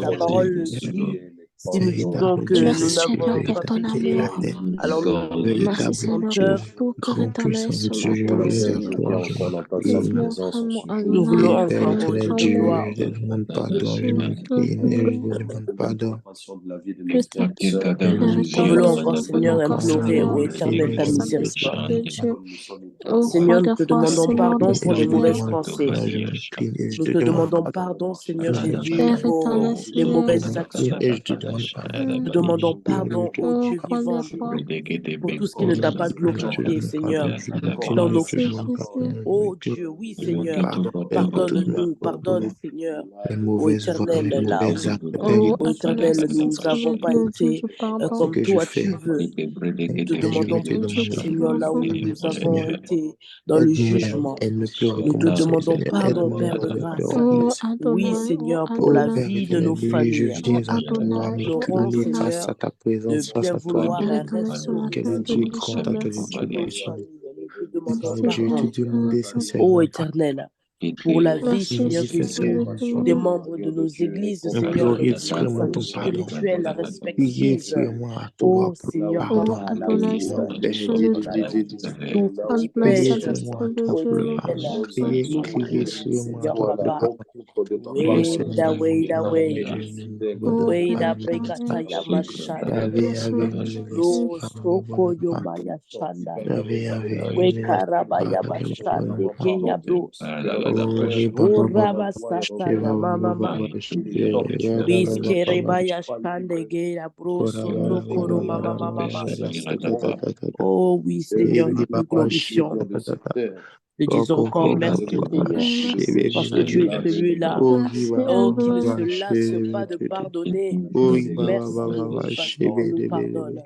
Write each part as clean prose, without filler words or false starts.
ta parole le dit Si nous disons que Merci nous Seigneur n'avons pour pas ton péché, amour. alors nous mentions dans Merci notre Seigneur cœur. pour tout cœur éternel Tout-Puissant sur Dieu, la je terre, viens vers Seigneur. toi, je Je m'incline. viens vraiment en Nous voulons louange, Père encore, louange oh à éternel Dieu de ton Dieu, nom. gloire, je te demande pardon, je Je m'incline et je te demande pardon. je t'adore, Père nous voulons éternel, encore, ouvre Seigneur, mon cœur, implorer, Seigneur, ô Éternel, ta au miséricorde. Saint-Esprit de Dieu. Ô roi Seigneur, nous de te force, demandons Seigneur pardon des pour Et les je armées. mauvaises demande pensées. pardon, je m'incline et je Nous te te demande demandons pardon. pardon, Seigneur Je Jésus, Père m'incline, éternel, pour les je Seigneur, mauvaises m'incline actions. et je te demande pardon. Nous te demandons pardon, ô ô Dieu roi de vivant, force, pour tout ce qui Oh, ne je t'a pas te glorifié, demande pardon, Seigneur, je m'incline dans et je nos te merci vies. demande pardon, Jésus. je Oh m'incline. Dieu, oui, Seigneur, Pardon, Père, pour toutes mes pardonne-nous, fautes, pour pardonne, Seigneur. mes Ô mauvaises voies, Éternel, mes là mauvais où, actes, Père Ô ô éternel, Éternel, nous n'avons adorable pas Dieu, Dieu été du ce pardon. comme que je toi fais. tu veux. Nous te Et je vais demandons te pardon, Dieu demander du Seigneur, pardon. là pardon. où nous avons Seigneur, été dans le aide-nous jugement. à ne plus Nous te recommencer. demandons Seigneur, pardon, aide-moi Père de à ne plus grâce. Ô recommencer. Oui, Adonai, ô Seigneur, pour Oh la Adonai, Père vie de nos éternel, oui, je familles. ô viens à toi, à Adonai, ô Implorons, m'incliner Adonai. face Seigneur, à ta de présence, face bien à toi, vouloir Père éternel, sur la quel est terre de Dieu Dieu, grand, quel est merci. Dieu nos puissant. familles. Nous te demandons Seigneur Merci Dieu, te pardon, demander ô sincèrement pardon. Éternel, pour la vie, Merci, Seigneur Demander Seigneur Jésus, de sincèrement des Dieu. membres de nos églises, Seigneur, implorer nos vraiment ton familles pardon. spirituelles Prier respectives. vraiment à toi Ô pour Seigneur, Ô pardon. papa, Adonai, oui, Saint-Esprit de Dieu. tout qui Adonai, pêche, Priez vraiment Saint-Esprit à de toi ô Dieu, pour le l'ouvre pardon. mon Éternel, cœur, Priez, nous Seigneur. criez prie, sûrement à Seigneur, toi pour le papa. pardon. Oh Wait, Seigneur, wait, wait. Ô Wait, Père brekata éternel, yamashanda. Yahweh, merci. Yahweh, Lo soko yomaya Yahweh, Yahweh, we Yahweh, karabaya pardonne-moi, bashande ke ya bros. oh, Uraba sata ya mama ma. Biskere baya shande ge ya bros sondo koro mama mama ma. Oh oui, Seigneur, nous te glorifions. Nous disons encore merci, Seigneur, parce que tu es Merci. celui-là, Merci, oh, qui ne Adonai. se lasse pas de pardonner. Merci parce que tu nous pardonnes.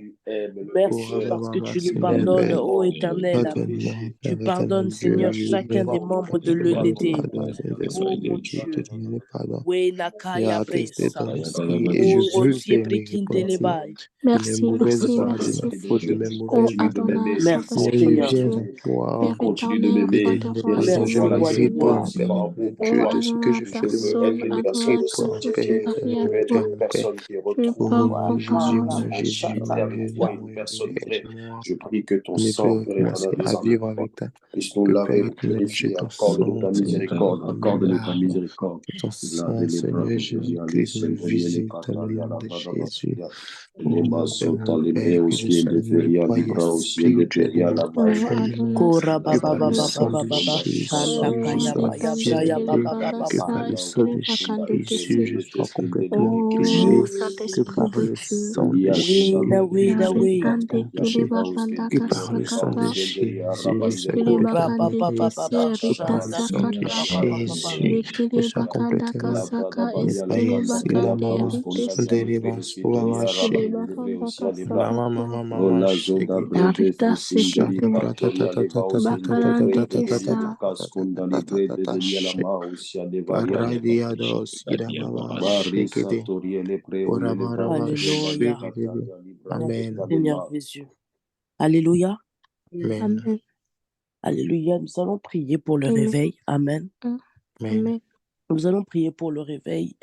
Merci parce que tu nous Seigneur pardonnes, Père, ô Éternel. pardonne-moi, Tu Père pardonnes, éternel Dieu, Seigneur, je chacun viens des membres de te demander l'EDD. pardon, Oh Saint-Esprit de mon Dieu, te Dieu. demander pardon. We Et nakaya attester bresa. ton esprit et Oh, Jésus rotier veut me brikindele repentir bai. de mes Merci, mauvaises merci, voies, de merci. mes fautes, de mes Ô mauvaises actes. Adonai, Merci, Seigneur, Saint-Esprit je de Seigneur. viens Dieu. à toi Père éternel, et roi te de demander roi, pardon. Je Merci, Seigneur me roi de Jésus. répands, gloire. Père éternel Ô Dieu, de ce que Adonai, je fais de mauvais. personne, Je me Adonai, répands, Jésus, Père tu es éternel, réellement. Père, mon Père. Tu Oh parles Jésus, vraiment. mon Jésus, mon Jésus, mon Jésus, aide-moi à ne plus recommencer à vivre avec toi. Que Père éternel, j'ai ton sang, Seigneur, me lave. Que ton sang, Seigneur Jésus-Christ, me visite dans le nom de Jésus. Oh mon Père, que je sois nettoyé spirituellement, Ô profondément, Adonai, Kora que baba par Saint-Esprit le de baba sang Dieu. baba de baba shanda Jésus, je Ô kaya sois baya Rikande shaya vérifié, baba Kele baba que par Bagasa, le baba. sang de Ekele Bakande Jésus, Kete. je sois complètement Ô purifié, que Saint-Esprit par de le Dieu. sang de Weda Jésus, je weda sois we. complètement Rikande Kele touché, Bakanda que par le sang de Kasakata. Jésus, je sois Ekele Kora complètement Bakande baba nettoyé, baba baba Kese que par le shanda sang de kaya Rikasakata. baba baba baba. Jésus, je Ekele sois Bakanda complètement Kasaka. Ekele nettoyé. Sila Bakande mama, Rikese. nderiba, suba Ekele mashi, Bakanda mama Kasakata. mama mama shiki, Arita shaka Sekete. prata ta ta ta ta ta ta ta ta Bakalande ta ta ta ta ta Kesa. ta ta ta ta ta shake. Paradia sida baba shake it. Ora bara bara Alléluia. shake it. Merci Amen. Seigneur Jésus. Alléluia. Amen. Amen. Alléluia. Nous allons prier pour le Amen. réveil. Amen. Amen. Amen. Nous allons prier pour le réveil.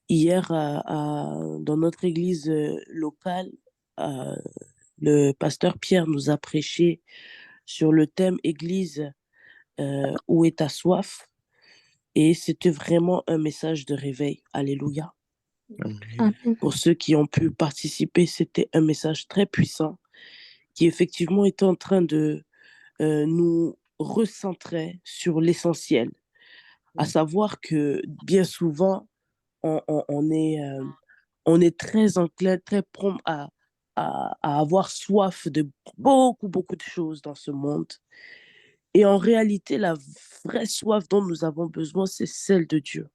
Hier, dans notre église locale, le pasteur Pierre nous a prêché sur le thème Église, où est ta soif? Et c'était vraiment un message de réveil. Alléluia. Amen. Amen. Pour ceux qui ont pu participer, c'était un message très puissant qui effectivement était en train de nous recentrer sur l'essentiel. À savoir que bien souvent, on est très enclin, très prompt à avoir soif de beaucoup, beaucoup de choses dans ce monde. Et en réalité, la vraie soif dont nous avons besoin, c'est celle de Dieu.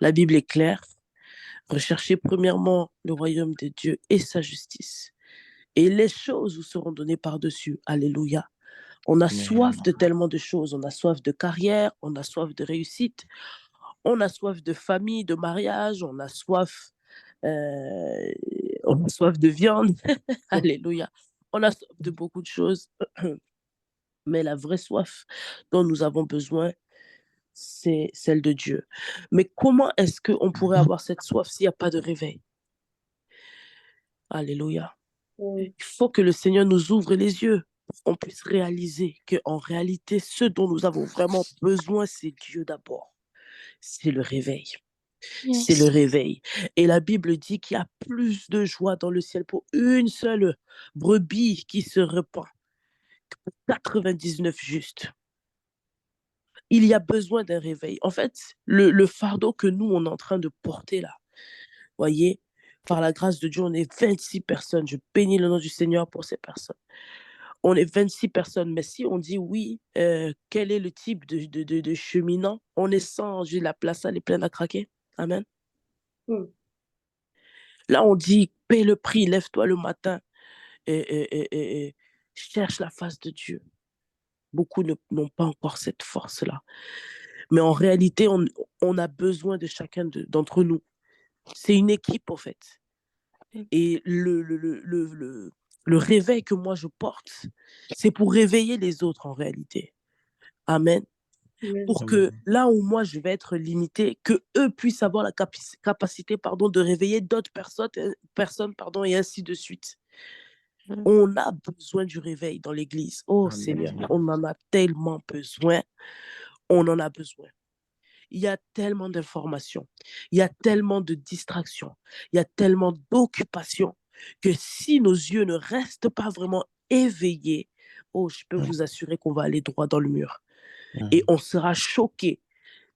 La Bible est claire. Recherchez premièrement le royaume de Dieu et sa justice. Et les choses vous seront données par-dessus. Alléluia. On a soif de tellement de choses. On a soif de carrière, on a soif de réussite, on a soif de famille, de mariage, on a soif de viande. Alléluia. On a soif de beaucoup de choses. Mais la vraie soif dont nous avons besoin, c'est celle de Dieu. Mais comment est-ce qu'on pourrait avoir cette soif s'il n'y a pas de réveil? Alléluia. Il faut que le Seigneur nous ouvre les yeux pour qu'on puisse réaliser qu'en réalité, ce dont nous avons vraiment besoin, c'est Dieu d'abord. C'est le réveil. C'est le réveil. Et la Bible dit qu'il y a plus de joie dans le ciel pour une seule brebis qui se repent que pour 99 justes. Il y a besoin d'un réveil. En fait, le fardeau que nous, on est en train de porter là, voyez, par la grâce de Dieu, on est 26 personnes. Je bénis le nom du Seigneur pour ces personnes. On est 26 personnes, mais si on dit oui, quel est le type de cheminant? On est 100, la place, elle est pleine à craquer. Amen. Là, on dit, paie le prix, lève-toi le matin et cherche la face de Dieu. Beaucoup n'ont pas encore cette force-là. Mais en réalité, on a besoin de chacun d'entre nous. C'est une équipe, en fait. Et le réveil que moi je porte, c'est pour réveiller les autres en réalité. Amen. Pour que là où moi je vais être limité, que eux puissent avoir la capacité de réveiller d'autres personnes, et ainsi de suite. On a besoin du réveil dans l'église. Oh Seigneur, on en a tellement besoin. On en a besoin. Il y a tellement d'informations, il y a tellement de distractions, il y a tellement d'occupations que si nos yeux ne restent pas vraiment éveillés, oh, je peux vous assurer qu'on va aller droit dans le mur. Et on sera choqué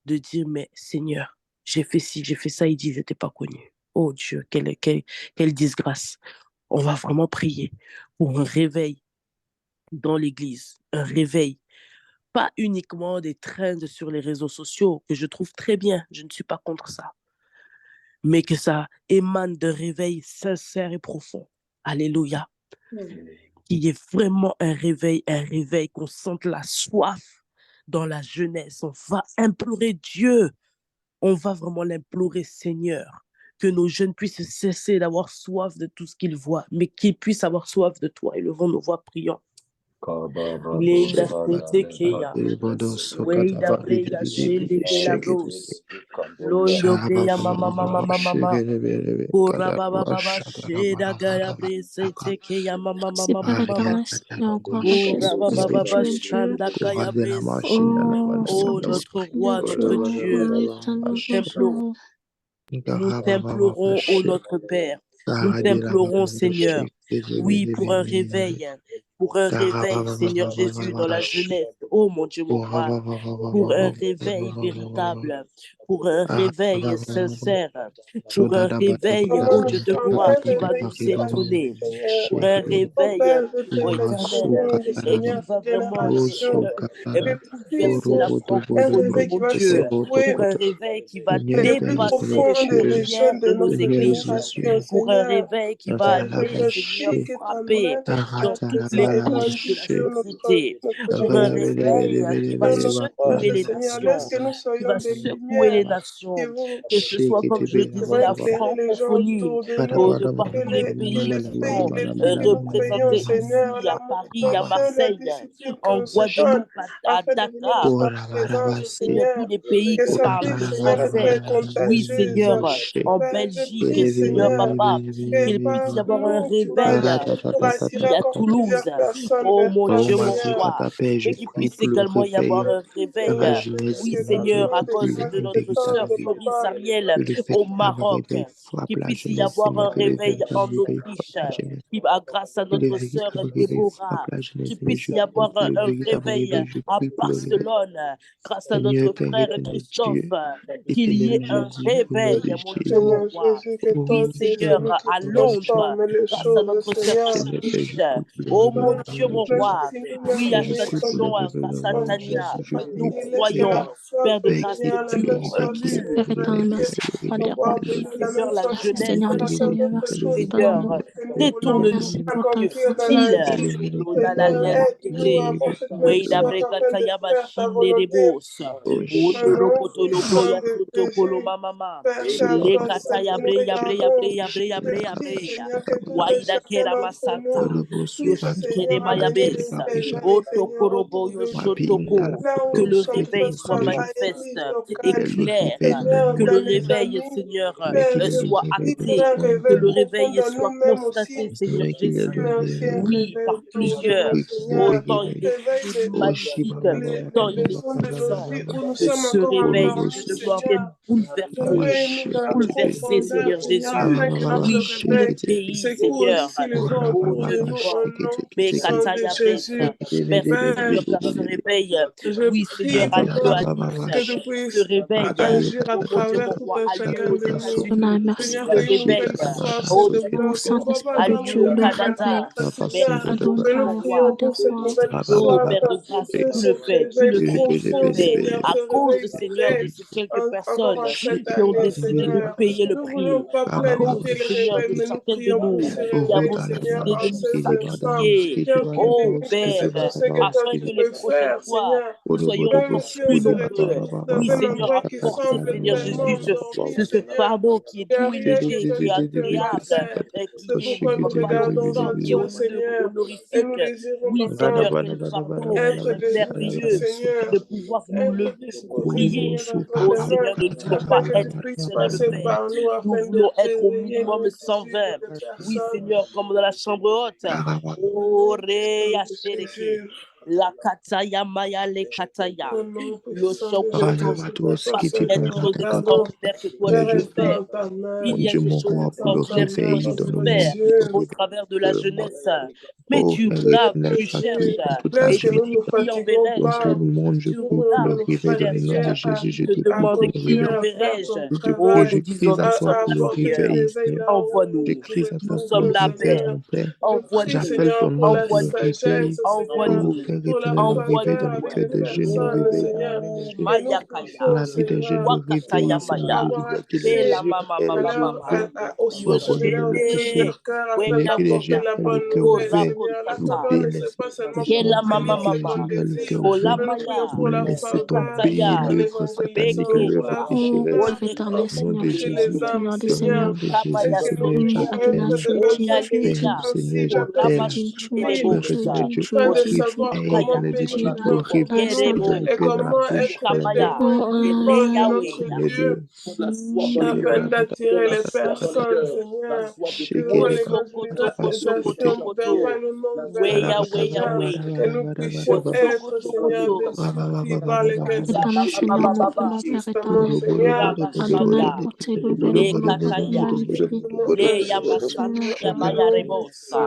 de dire, mais Seigneur, j'ai fait ci, j'ai fait ça, il dit, je ne t'ai pas connu. Oh Dieu, quelle disgrâce. On va vraiment prier pour un réveil dans l'église, un réveil. Pas uniquement des trends sur les réseaux sociaux, que je trouve très bien, je ne suis pas contre ça, mais que ça émane d'un réveil sincère et profond. Alléluia. Qu'il y ait vraiment un réveil, qu'on sente la soif dans la jeunesse. On va implorer Dieu, on va vraiment l'implorer, Seigneur, que nos jeunes puissent cesser d'avoir soif de tout ce qu'ils voient, mais qu'ils puissent avoir soif de toi. Élevons nos voix, prions. Linda Setekeya, Weda Breya Shilde Bela Bros, Londo Breya Mama, Kora Baba Sheda Gaya Bre Setekeya Mama, C'est par ta grâce et encore Kora parce que Baba tu es Dieu. Shanda Gaya Bre. Oh, Oh, notre Saint-Esprit de roi, Dieu, notre Dieu, on est à nous nous t'implorons. besoin. Nous t'implorons, ô notre Père. Nous t'implorons, Seigneur. Oui, pour un réveil, Seigneur Jésus, dans la jeunesse. Oh mon Dieu, mon roi. Pour un réveil véritable, pour un réveil sincère, pour un réveil, ô Dieu de gloire, qui va nous étonner, pour un réveil, ô éternel, et qui va vraiment bouleverser la francophonie, mon Dieu, pour un réveil qui va dépasser les frontières de nos églises, pour un réveil qui va aller, Seigneur, frapper dans toutes les couches de la société, pour un réveil qui va secouer les nations, que ce soit, comme je le disais, la francophonie, de par tous les pays qui sont représentés ici, à Paris, à Marseille, en Guadeloupe, à Dakar, Seigneur, tous les pays qui parlent le français. Oui, Seigneur, en Belgique, Seigneur, papa, qu'il puisse y avoir un réveil ici à Toulouse. Oh mon Dieu, mon roi. Et qu'il puisse également y avoir un réveil, oui, Seigneur, à cause de notre sœur Floris Ariel au Maroc. Qu'il puisse y avoir un réveil en Autriche, grâce à notre sœur Déborah. Qu'il puisse y avoir un réveil à Barcelone, grâce à notre frère Christophe. Qu'il y ait un réveil, mon Dieu, mon roi. Oui, Seigneur, à Londres, grâce à notre sœur Chériche. Oh mon Dieu, mon roi. Oui, à Saint-Jean, grâce à Tania. Nous croyons, Père de grâce, que tu Père éternel, merci pour des rois. Seigneur, la Merci jeunesse, Seigneur des Seigneurs, merci pour ton Seigneur, amour. détourne-nous Merci du pour ta milieu grâce. futile. Dans l'alliance télé. Oui, d'après Kataya Machine les Bos. Odorokotolo Broya Soto Koloma Mama. Le Kataya Breya Breya Breya Breya Breya Breya. Waida Kera Masata. Yoshikere Maya Besa. Otokorobo Yoshotoko. Que le réveil soit manifeste et clair. Que le réveil, Seigneur, soit acté. Que le réveil soit constaté, Seigneur Jésus. Oui, par plusieurs. Oh, tant il est magnifique, tant il est puissant, que ce réveil, Dieu de gloire, vienne bouleverser, Seigneur Jésus. Oui, tout le pays, Seigneur. Oh, Dieu de gloire. Mais Kataya Besa. Merci, Seigneur, car ce réveil, oui, Seigneur, a lieu à Nice. Ce réveil, oh mon Dieu, mon roi, a lieu aux Adonai, États-Unis. merci Ce pour ce réveil, réveil. oh Dieu de Oh gloire, Saint-Esprit a de lieu Dieu, au le réveil. Canada. Merci, Adonai, Dieu de foi gloire. des rois. Oh, Père de grâce, tu le fais, tu le fais. À cause, Seigneur, de ces quelques personnes qui ont décidé de payer le prix. À cause, Seigneur, de chacun de nous qui avons décidé de nous sacrifier. Oh, Père, afin que les prochaines fois, nous soyons encore plus nombreux. Oui, Seigneur, à porter, Seigneur Jésus, ce fardeau qui est doux et léger, qui est agréable, qui n'est pas lourd, qui est honorifique. Oui, Seigneur, quel fardeau merveilleux que de pouvoir nous lever pour prier. Oh Seigneur, nous ne voulons pas être plus dans le Père. Nous voulons être au minimum 120. Oui, Seigneur, comme dans la chambre haute. Oh, Réa Shereke. La Kataya Maya le Kataya. Le Chokoto. Parce qu'il y a des choses extraordinaires que toi tu veux faire. Il y a des choses extraordinaires que toi tu veux faire au travers de la jeunesse. Mais tu regardes, tu cherches et tu dis qui enverrai-je? Tu regardes et tu cherches. Tu te demandes qui enverrai-je? Oh, nous disons, nous sommes là, Seigneur. Envoie-nous. Nous sommes là, Père. Envoie-nous. Envoie-nous. Envoie-nous. Envoie-nous. Oh, Mayakaya. Wakataya Maya. Bela mama mama mama. Yoshende. Weya weya. Korakotata. Kela mama mama. Olamaya. Ikataya. Beketa. Oh Père éternel, Seigneur Jésus, Olekete. Seigneur des Seigneurs. Kamaya Oui, Soto. Adonai, tu es digne, tu es digne. Oyaleya. Tu es digne, tu es digne, tu es Olamashirebosa. digne, tu es digne, tu es digne. Oshikaya. Digne, Sainte. Yerebo. Kamaya. Ele Yahweh. Osokotokotokotokoto. Weya, weya, weya. Osokotokoto. Ya Éternel baba Seigneur, baba nous baba. voulons, Père éternel. Ya Adonai, mashanda. portez le nous Le voulons te kataya. glorifier. Le ya Seigneur, masatu ya maya rebosa.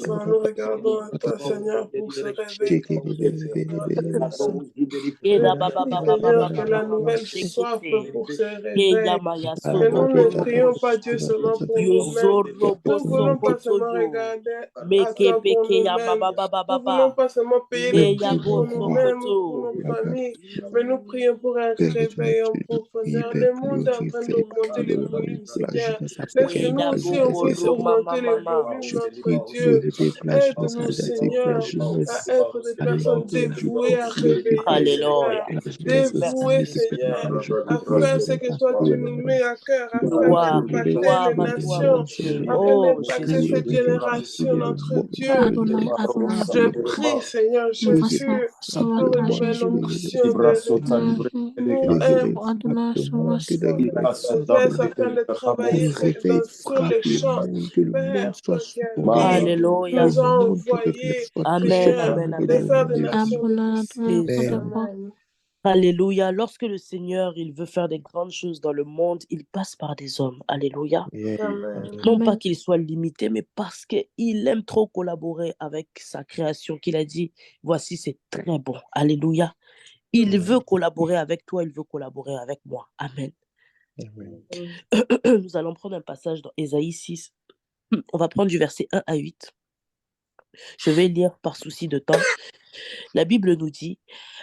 Nous regardons à toi, Seigneur, pour ce réveil concret, Seigneur. Eda Je baba prie, baba baba Seigneur, que baba la baba nouvelle soif shekete. pour ce Ke ya réveil. maya Que soto nous ne prions pas kolobosha. Dieu seulement pour nous-mêmes. Yozoro Nous ne voulons pas bosokoto seulement yo. regarder à Meke toi pour peke ya nous-mêmes. baba baba Nous ne voulons baba. pas seulement payer le Le ya prix pour nous-mêmes ou pour bosokoto. nos familles, mais nous prions pour un réveil en profondeur. Le monde est en train d'augmenter les volumes, Seigneur. We Laisse-nous ya aussi bokolo mama augmenter les mama. volumes, notre Dieu. Aide-nous, Seigneur, à être des personnes dévouées à réveiller, Seigneur. Alléluia. Dévouées, Merci. Seigneur, à faire ce que toi tu nous mets à cœur, afin Gloire, d'impacter gloire les à toi, mon nations, Dieu. afin Oh, d'impacter Jésus. cette génération, notre Dieu. Adonai, Adonai, Je prie, Seigneur nous Jésus, recevons pour ta une nouvelle Jésus. onction de réveil, pour un Oh, Adonai, recevons sagesse afin de travailler sur les champs. Père, toi qui as dit, tu Alléluia. nous as envoyés, Amen, Seigneur, amen, de amen. faire des nations des Adonai, Adonai, pour des disciples. rois. Amen. Alléluia. Lorsque le Seigneur, il veut faire des grandes choses dans le monde, il passe par des hommes. Alléluia. Amen. Non pas qu'il soit limité, mais parce qu'il aime trop collaborer avec sa création, qu'il a dit, voici, c'est très bon. Alléluia. Il veut collaborer avec toi, il veut collaborer avec moi. Amen. Nous allons prendre un passage dans Ésaïe 6. On va prendre du verset 1 à 8. Je vais lire par souci de temps. La Bible nous dit,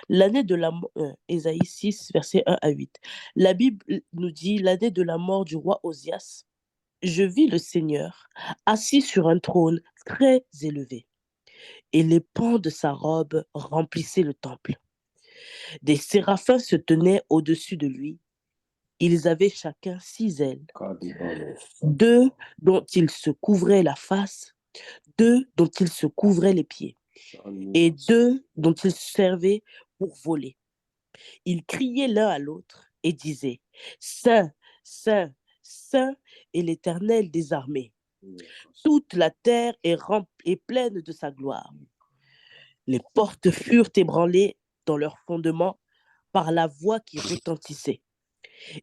l'année de la Ésaïe 6, versets 1 à 8. La Bible nous dit, l'année de la mort du roi Osias, je vis le Seigneur assis sur un trône très élevé, et les pans de sa robe remplissaient le temple. Des séraphins se tenaient au-dessus de lui. Ils avaient chacun 6 ailes, 2 dont ils se couvraient la face, 2 dont ils se couvraient les pieds, et 2 dont ils servaient pour voler. Ils criaient l'un à l'autre et disaient, Saint, Saint, Saint est l'Éternel des armées. Toute la terre est pleine de sa gloire. Les portes furent ébranlées dans leur fondement par la voix qui retentissait,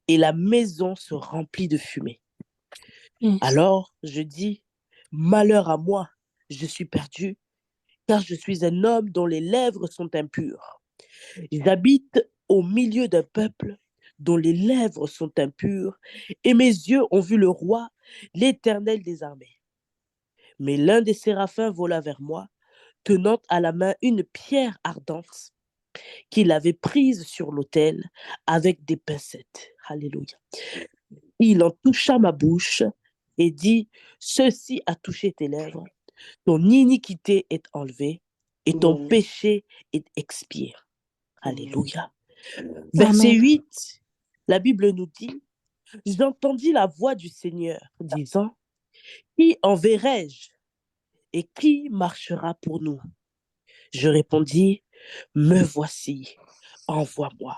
et la maison se remplit de fumée. Alors je dis, malheur à moi, je suis perdu, car je suis un homme dont les lèvres sont impures. J'habite au milieu d'un peuple dont les lèvres sont impures, et mes yeux ont vu le roi, l'Éternel des armées. Mais l'un des séraphins vola vers moi, tenant à la main une pierre ardente qu'il avait prise sur l'autel avec des pincettes. Alléluia. Il en toucha ma bouche et dit, ceci a touché tes lèvres, ton iniquité est enlevée et ton péché est expié. Alléluia. Verset 8, la Bible nous dit, j'entendis la voix du Seigneur disant, qui enverrai-je et qui marchera pour nous? Je répondis, me voici, envoie-moi.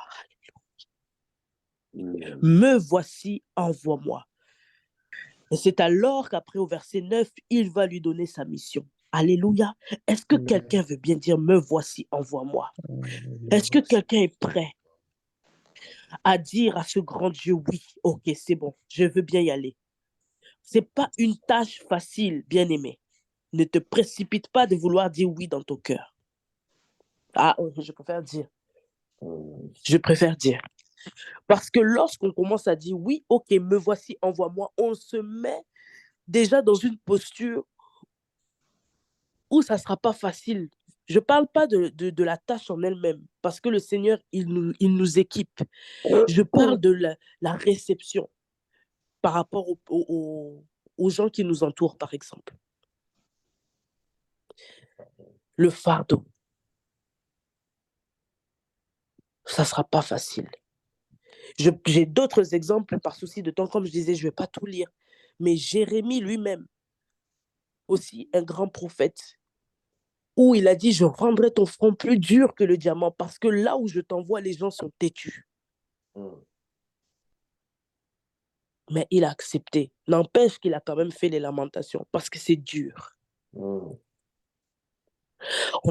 Me voici, envoie-moi. Et c'est alors qu'après au verset 9, il va lui donner sa mission. Alléluia. Est-ce que quelqu'un veut bien dire, me voici, envoie-moi? Est-ce que quelqu'un est prêt à dire à ce grand Dieu, oui, ok, c'est bon, je veux bien y aller? Ce n'est pas une tâche facile, bien-aimé. Ne te précipite pas de vouloir dire oui dans ton cœur. Ah, je préfère dire. Je préfère dire. Parce que lorsqu'on commence à dire oui, ok, me voici, envoie-moi, on se met déjà dans une posture où ça ne sera pas facile. Je ne parle pas de la tâche en elle-même, parce que le Seigneur, il nous équipe. Je parle de la réception par rapport aux gens qui nous entourent, par exemple. Le fardeau. Ça ne sera pas facile. J'ai d'autres exemples par souci de temps. Comme je disais, je ne vais pas tout lire. Mais Jérémie lui-même, aussi un grand prophète, où il a dit, je rendrai ton front plus dur que le diamant, parce que là où je t'envoie, les gens sont têtus. Mais il a accepté. N'empêche qu'il a quand même fait les lamentations, parce que c'est dur. On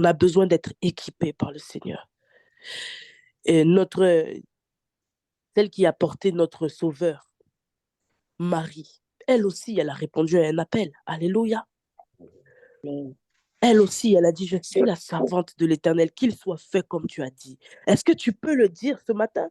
a besoin d'être équipé par le Seigneur. Et celle qui a porté notre Sauveur, Marie, elle aussi, elle a répondu à un appel. Alléluia. Elle aussi, elle a dit, je suis la servante de l'Éternel, qu'il soit fait comme tu as dit. Est-ce que tu peux le dire ce matin?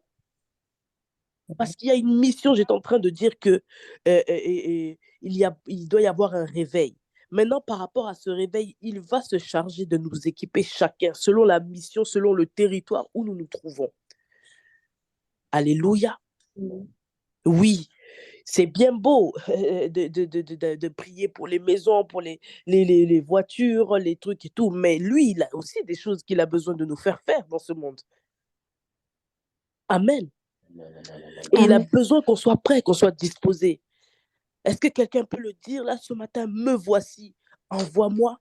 Parce qu'il y a une mission, j'étais en train de dire que il doit y avoir un réveil. Maintenant, par rapport à ce réveil, il va se charger de nous équiper chacun, selon la mission, selon le territoire où nous nous trouvons. Alléluia. Oui, c'est bien beau de prier pour les maisons, pour les voitures, les trucs et tout, mais lui, il a aussi des choses qu'il a besoin de nous faire dans ce monde. Amen. Et il a besoin qu'on soit prêt, qu'on soit disposé. Est-ce que quelqu'un peut le dire là ce matin? Me voici, envoie-moi.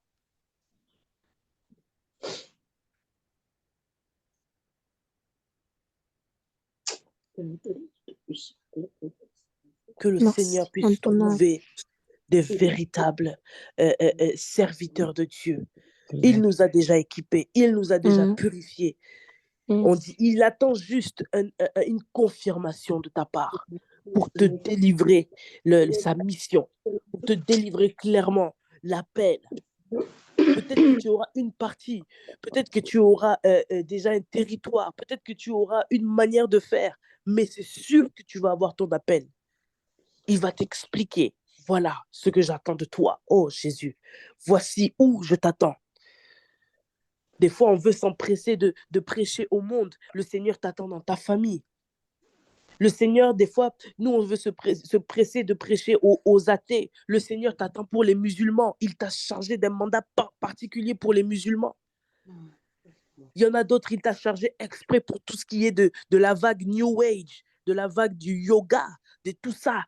Que le Seigneur puisse trouver des véritables serviteurs de Dieu. Il nous a déjà équipés, il nous a déjà purifiés. On dit, il attend juste une confirmation de ta part pour te délivrer sa mission, pour te délivrer clairement l'appel. Peut-être que tu auras une partie, peut-être que tu auras déjà un territoire, peut-être que tu auras une manière de faire, mais c'est sûr que tu vas avoir ton appel. Il va t'expliquer. Voilà ce que j'attends de toi. Oh Jésus, voici où je t'attends. Des fois, on veut s'empresser de prêcher au monde. Le Seigneur t'attend dans ta famille. Le Seigneur, des fois, nous, on veut se presser de prêcher aux athées. Le Seigneur t'attend pour les musulmans. Il t'a chargé d'un mandat particulier pour les musulmans. Il y en a d'autres, il t'a chargé exprès pour tout ce qui est de la vague New Age, de la vague du yoga, de tout ça,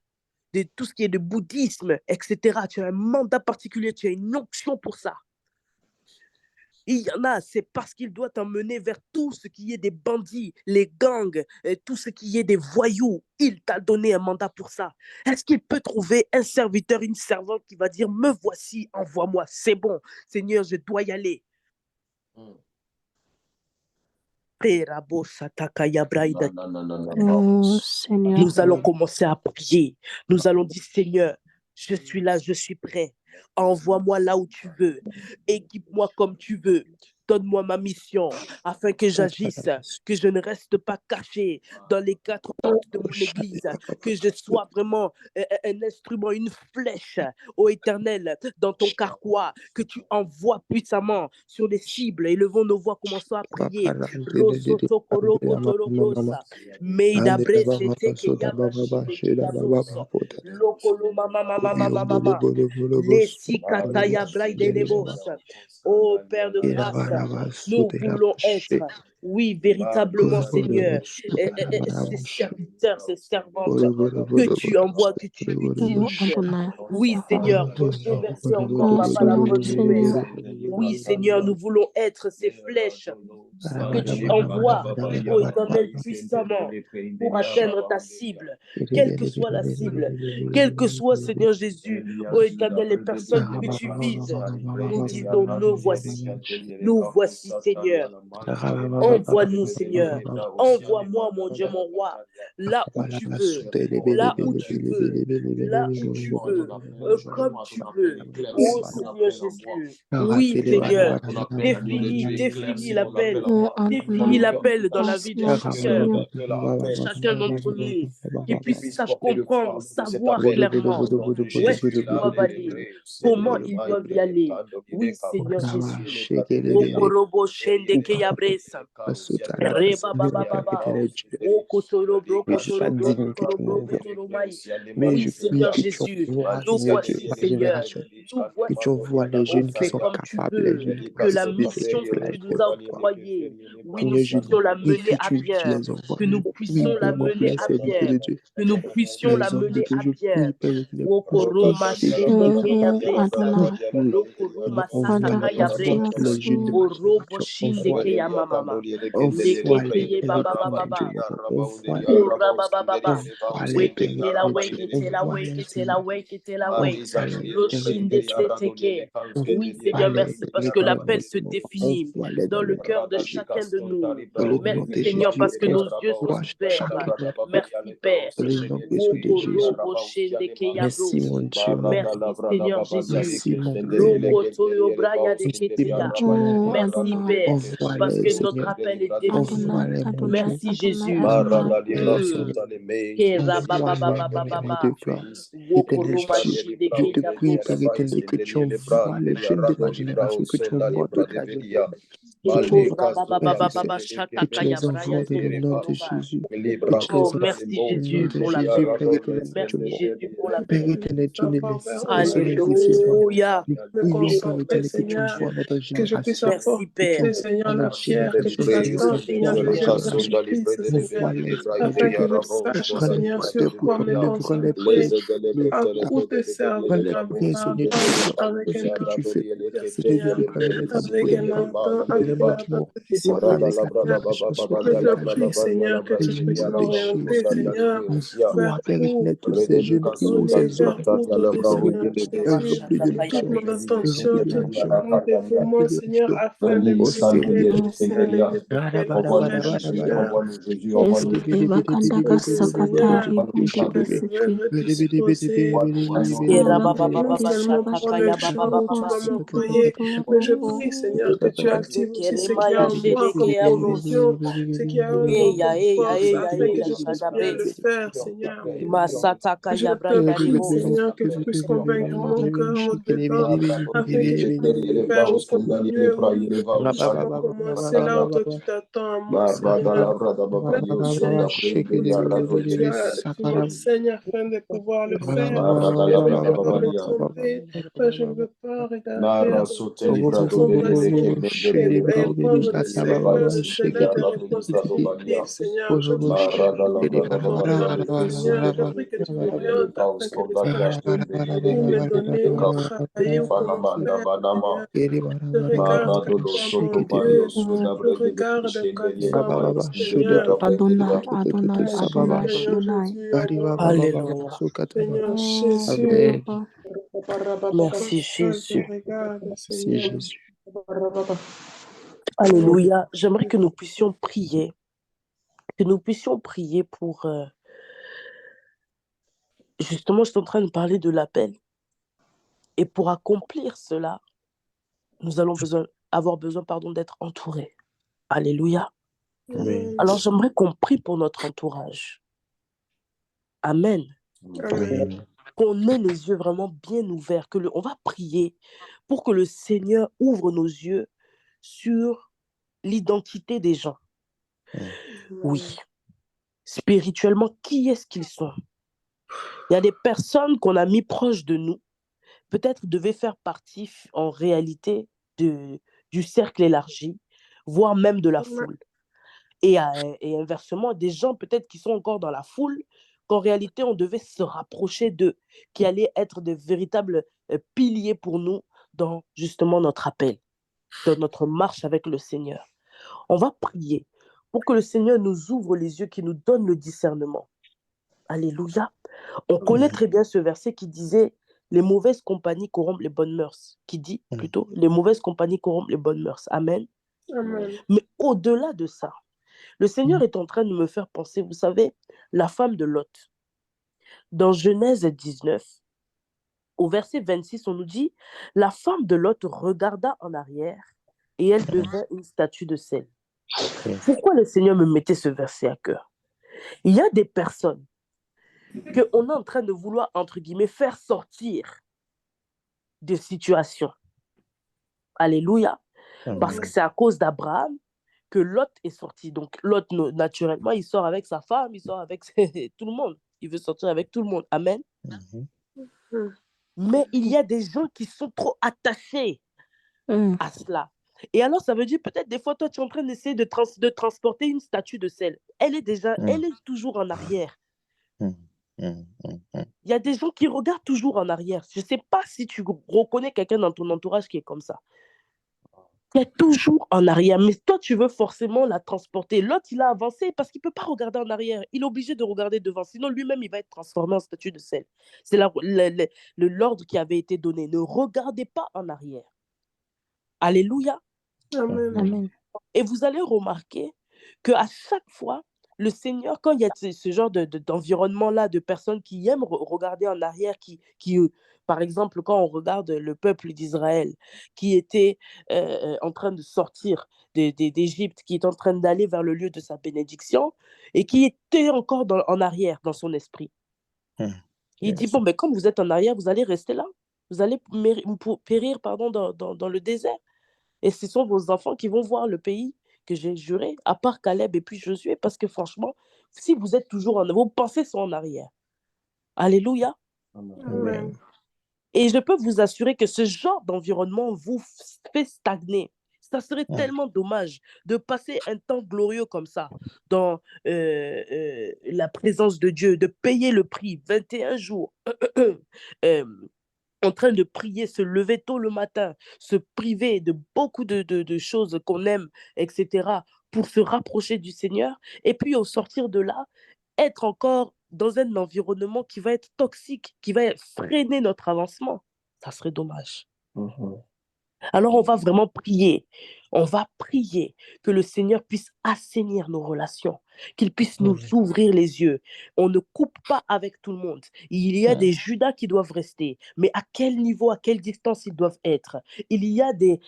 de tout ce qui est de bouddhisme, etc. Tu as un mandat particulier, tu as une onction pour ça. Il y en a, c'est parce qu'il doit t'emmener vers tout ce qui est des bandits, les gangs, tout ce qui est des voyous. Il t'a donné un mandat pour ça. Est-ce qu'il peut trouver un serviteur, une servante qui va dire, me voici, envoie-moi, c'est bon, Seigneur, je dois y aller. Oh, Seigneur. Nous allons commencer à prier. Nous allons dire, Seigneur, je suis là, je suis prêt. Envoie-moi là où tu veux. Équipe-moi comme tu veux. Donne-moi ma mission afin que j'agisse, que je ne reste pas caché dans les quatre portes de mon église, que je sois vraiment un instrument, une flèche, ô Éternel, dans ton carquois, que tu envoies puissamment sur les cibles. Élevons nos voix, commençons à prier. Oh Père de grâce, nous voulons être, oui, véritablement, Seigneur, ces serviteurs, ces servantes que tu envoies, que tu utilises. Oui, Seigneur, déverser encore, Papa, la bonne nouvelle. Oui, Seigneur, nous voulons être ces flèches que tu envoies, ô Éternel, puissamment pour atteindre ta cible, quelle que soit la cible, quel que soit, Seigneur Jésus, ô Éternel, les personnes que tu vises. Nous disons, nous voici, Seigneur. Envoie-nous, Seigneur. Envoie-moi, mon Dieu, mon roi, là où tu veux, là où tu veux, là où tu veux, comme tu veux. Oh Seigneur Jésus. Oui, Seigneur. Définis l'appel. Définis l'appel dans la vie de chacun d'entre nous. Qu'il puisse comprendre, savoir clairement où est-ce qu'ils doivent aller, comment ils doivent y aller. Oui, Seigneur Jésus. Oui, Seigneur Jésus, nous voici, Seigneur. Que tu envoies les jeunes qui sont capables, les jeunes qui que la mission que tu nous as octroyée, oui, nous puissions la mener à bien, que nous puissions la mener à bien, que nous puissions la mener à bien. Oui, Seigneur, merci parce que l'appel se définit dans le cœur de chacun de nous. Merci, Seigneur, parce que nos yeux sont ouverts. Merci, Père. Merci, mon Dieu. Merci, Seigneur Jésus. Merci, mon Merci, Père, parce que notre appel est défini. Merci, Jésus. Je te prie, Père éternel, que tu envoies les jeunes de ma génération, que tu envoies toute la génération. Que tu les envoies dans le nom de Jésus. Merci Jésus pour la Père éternel, tu ne laisses Alléluia. Que je puisse apporter, Seigneur, la pierre que tu attends, Seigneur, afin que je sache, Seigneur, sur quoi me concentrer, à où te servir, avec un Seigneur, avec un ardent, avec une ardente je prie, Seigneur, que tu puisses m'orienter, Seigneur, vers tous ces jeunes qui ont ces hommes, toute mon attention, tout mon dévouement, Seigneur, afin de Kandaba Seigneur, Sakatari je Bundibisiki. préfère disposer Ora tellement Kandibisiki prendre les choses, maman, prier. Mais je prie, Seigneur, que tu actives aussi ce qu'il y a en moi comme provision, ce qu'il y a en moi comme force, afin que je puisse bien le faire, Seigneur. Je te prie, Seigneur, que tu puisses convaincre mon cœur au-dedans, afin que je puisse faire beaucoup mieux, riche pour commencer là où toi tu t'attends à moi, Seigneur. Même si c'est les choses que tu m'enseignes afin de pouvoir le faire. Je ne veux pas me tromper, je ne veux pas regarder à droite et me tromper et prendre de sérieux, Seigneur, des réponses définitives, Seigneur. Je prie que tu m'orientes, Seigneur. Je prie que tu m'orientes afin que l'Esprit Saint puisse me donner où travailler ou comment faire, Seigneur. Je regarde comme toi, mon Dieu. Je regarde comme toi, mon Seigneur. Adonai, Adonai, Agis, Adonai, Seigneur Adonai. Jésus, en moi. Alléluia. Seigneur Oh, Jésus. Papa. Merci Je Jésus. regarde, Seigneur. Alléluia. J'aimerais que nous puissions prier pour... justement, je suis en train de parler de l'appel. Et pour accomplir cela, nous allons avoir besoin d'être entourés. Alléluia. Amen. Alors, j'aimerais qu'on prie pour notre entourage. Amen. Amen. Qu'on ait les yeux vraiment bien ouverts. On va prier pour que le Seigneur ouvre nos yeux sur l'identité des gens. Oui. Spirituellement, qui est-ce qu'ils sont? Il y a des personnes qu'on a mis proches de nous, peut-être devaient faire partie en réalité du cercle élargi, voire même de la foule. Et inversement, des gens peut-être qui sont encore dans la foule, qu'en réalité, on devait se rapprocher d'eux, qui allaient être de véritables piliers pour nous dans justement notre appel, dans notre marche avec le Seigneur. On va prier pour que le Seigneur nous ouvre les yeux, qu'il nous donne le discernement. Alléluia. On connaît très bien ce verset qui disait « Les mauvaises compagnies corrompent les bonnes mœurs », qui dit plutôt « Les mauvaises compagnies corrompent les bonnes mœurs ». Amen. Amen. Mais au-delà de ça, le Seigneur est en train de me faire penser, vous savez, la femme de Lot. Dans Genèse 19, au verset 26, on nous dit « La femme de Lot regarda en arrière et elle devint une statue de sel. » Pourquoi le Seigneur me mettait ce verset à cœur? Il y a des personnes qu'on est en train de vouloir, entre guillemets, faire sortir de situations. Alléluia. Parce que c'est à cause d'Abraham que Lot est sorti. Donc Lot, naturellement, il sort avec sa femme, il sort avec tout le monde. Il veut sortir avec tout le monde. Amen. Mais il y a des gens qui sont trop attachés à cela. Et alors, ça veut dire peut-être des fois, toi, tu es en train d'essayer de transporter une statue de sel. Elle est toujours en arrière. Il y a des gens qui regardent toujours en arrière. Je ne sais pas si tu reconnais quelqu'un dans ton entourage qui est comme ça. Qui est toujours en arrière. Mais toi, tu veux forcément la transporter. L'autre, il a avancé parce qu'il ne peut pas regarder en arrière. Il est obligé de regarder devant. Sinon, lui-même, il va être transformé en statue de sel. C'est l'ordre qui avait été donné. Ne regardez pas en arrière. Alléluia. Amen. Amen. Et vous allez remarquer qu'à chaque fois, le Seigneur, quand il y a ce genre d'environnement-là, de personnes qui aiment regarder en arrière, par exemple, quand on regarde le peuple d'Israël, qui était en train de sortir d'Égypte, qui est en train d'aller vers le lieu de sa bénédiction, et qui était encore en arrière dans son esprit. Il dit, bon, mais comme vous êtes en arrière, vous allez rester là. Vous allez périr dans le désert. Et ce sont vos enfants qui vont voir le pays que j'ai juré, à part Caleb et puis Josué, parce que franchement, si vous êtes toujours vos pensées sont en arrière. Alléluia. Amen. Et je peux vous assurer que ce genre d'environnement vous fait stagner. Ça serait tellement dommage de passer un temps glorieux comme ça dans la présence de Dieu, de payer le prix, 21 jours. En train de prier, se lever tôt le matin, se priver de beaucoup de choses qu'on aime, etc., pour se rapprocher du Seigneur. Et puis, au sortir de là, être encore dans un environnement qui va être toxique, qui va freiner notre avancement. Ça serait dommage. Alors, on va vraiment prier. On va prier que le Seigneur puisse assainir nos relations qu'il puisse nous ouvrir les yeux. On ne coupe pas avec tout le monde. Il y a des Judas qui doivent rester, mais à quel niveau, à quelle distance ils doivent être? Il y a des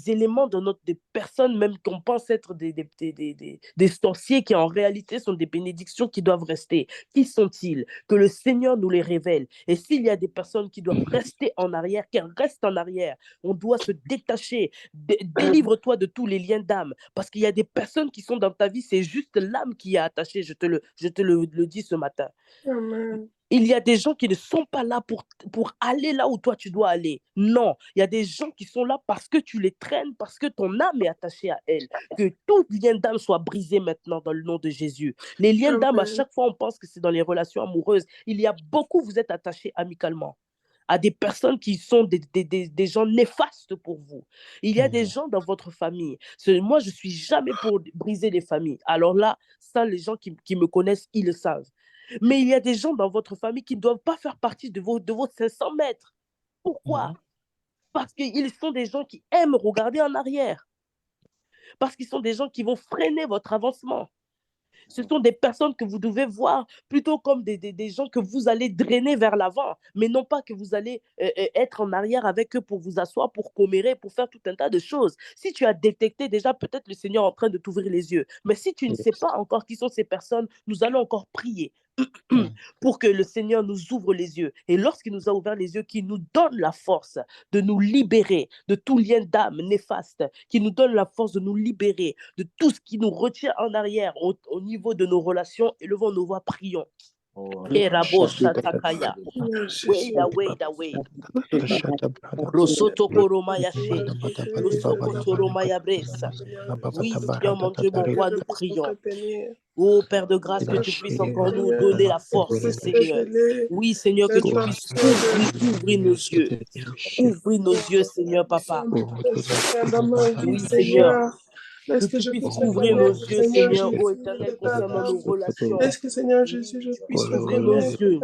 éléments des personnes même qu'on pense être des sorciers qui en réalité sont des bénédictions qui doivent rester. Qui sont-ils? Que le Seigneur nous les révèle. Et s'il y a des personnes qui doivent rester en arrière, qu'elles restent en arrière, on doit se détacher. Délivre-toi de tous les liens d'âme, parce qu'il y a des personnes qui sont dans ta vie, c'est juste l'âme qui est attachée, je te le dis ce matin. Amen. Il y a des gens qui ne sont pas là pour aller là où toi tu dois aller. Non, il y a des gens qui sont là parce que tu les traînes, parce que ton âme est attachée à elle. Que tout lien d'âme soit brisé maintenant dans le nom de Jésus. Les liens d'âme, à chaque fois, on pense que c'est dans les relations amoureuses. Il y a beaucoup, vous êtes attachés amicalement à des personnes qui sont des gens néfastes pour vous. Il y a des gens dans votre famille. Moi, je ne suis jamais pour briser les familles. Alors là, ça, les gens qui me connaissent, ils le savent. Mais il y a des gens dans votre famille qui ne doivent pas faire partie de vos 500 mètres. Pourquoi? Parce qu'ils sont des gens qui aiment regarder en arrière. Parce qu'ils sont des gens qui vont freiner votre avancement. Ce sont des personnes que vous devez voir plutôt comme des gens que vous allez drainer vers l'avant, mais non pas que vous allez être en arrière avec eux pour vous asseoir, pour commérer, pour faire tout un tas de choses. Si tu as détecté déjà, peut-être le Seigneur est en train de t'ouvrir les yeux. Mais si tu ne sais pas encore qui sont ces personnes, nous allons encore prier pour que le Seigneur nous ouvre les yeux. Et lorsqu'il nous a ouvert les yeux, qu'il nous donne la force de nous libérer de tout lien d'âme néfaste, qu'il nous donne la force de nous libérer de tout ce qui nous retient en arrière au niveau de nos relations. Élevons nos voix, prions. Et Rabo Shatakaya. Wait. Rosoto Koromaya She. Rosoko Toromaya Bresa. Oui, Seigneur mon Dieu, mon roi, nous prions. Oh Père de grâce, que tu puisses encore nous donner la force, Seigneur. Oui, Seigneur, que tu puisses ouvrir nos yeux. Ouvrir nos yeux, Seigneur, Papa. Oui, Seigneur. Que tu puisses ouvrir nos yeux, Seigneur, ô Éternel, concernant nos relations. Est-ce que, Seigneur Jésus, je puisse Ouvrir nos yeux.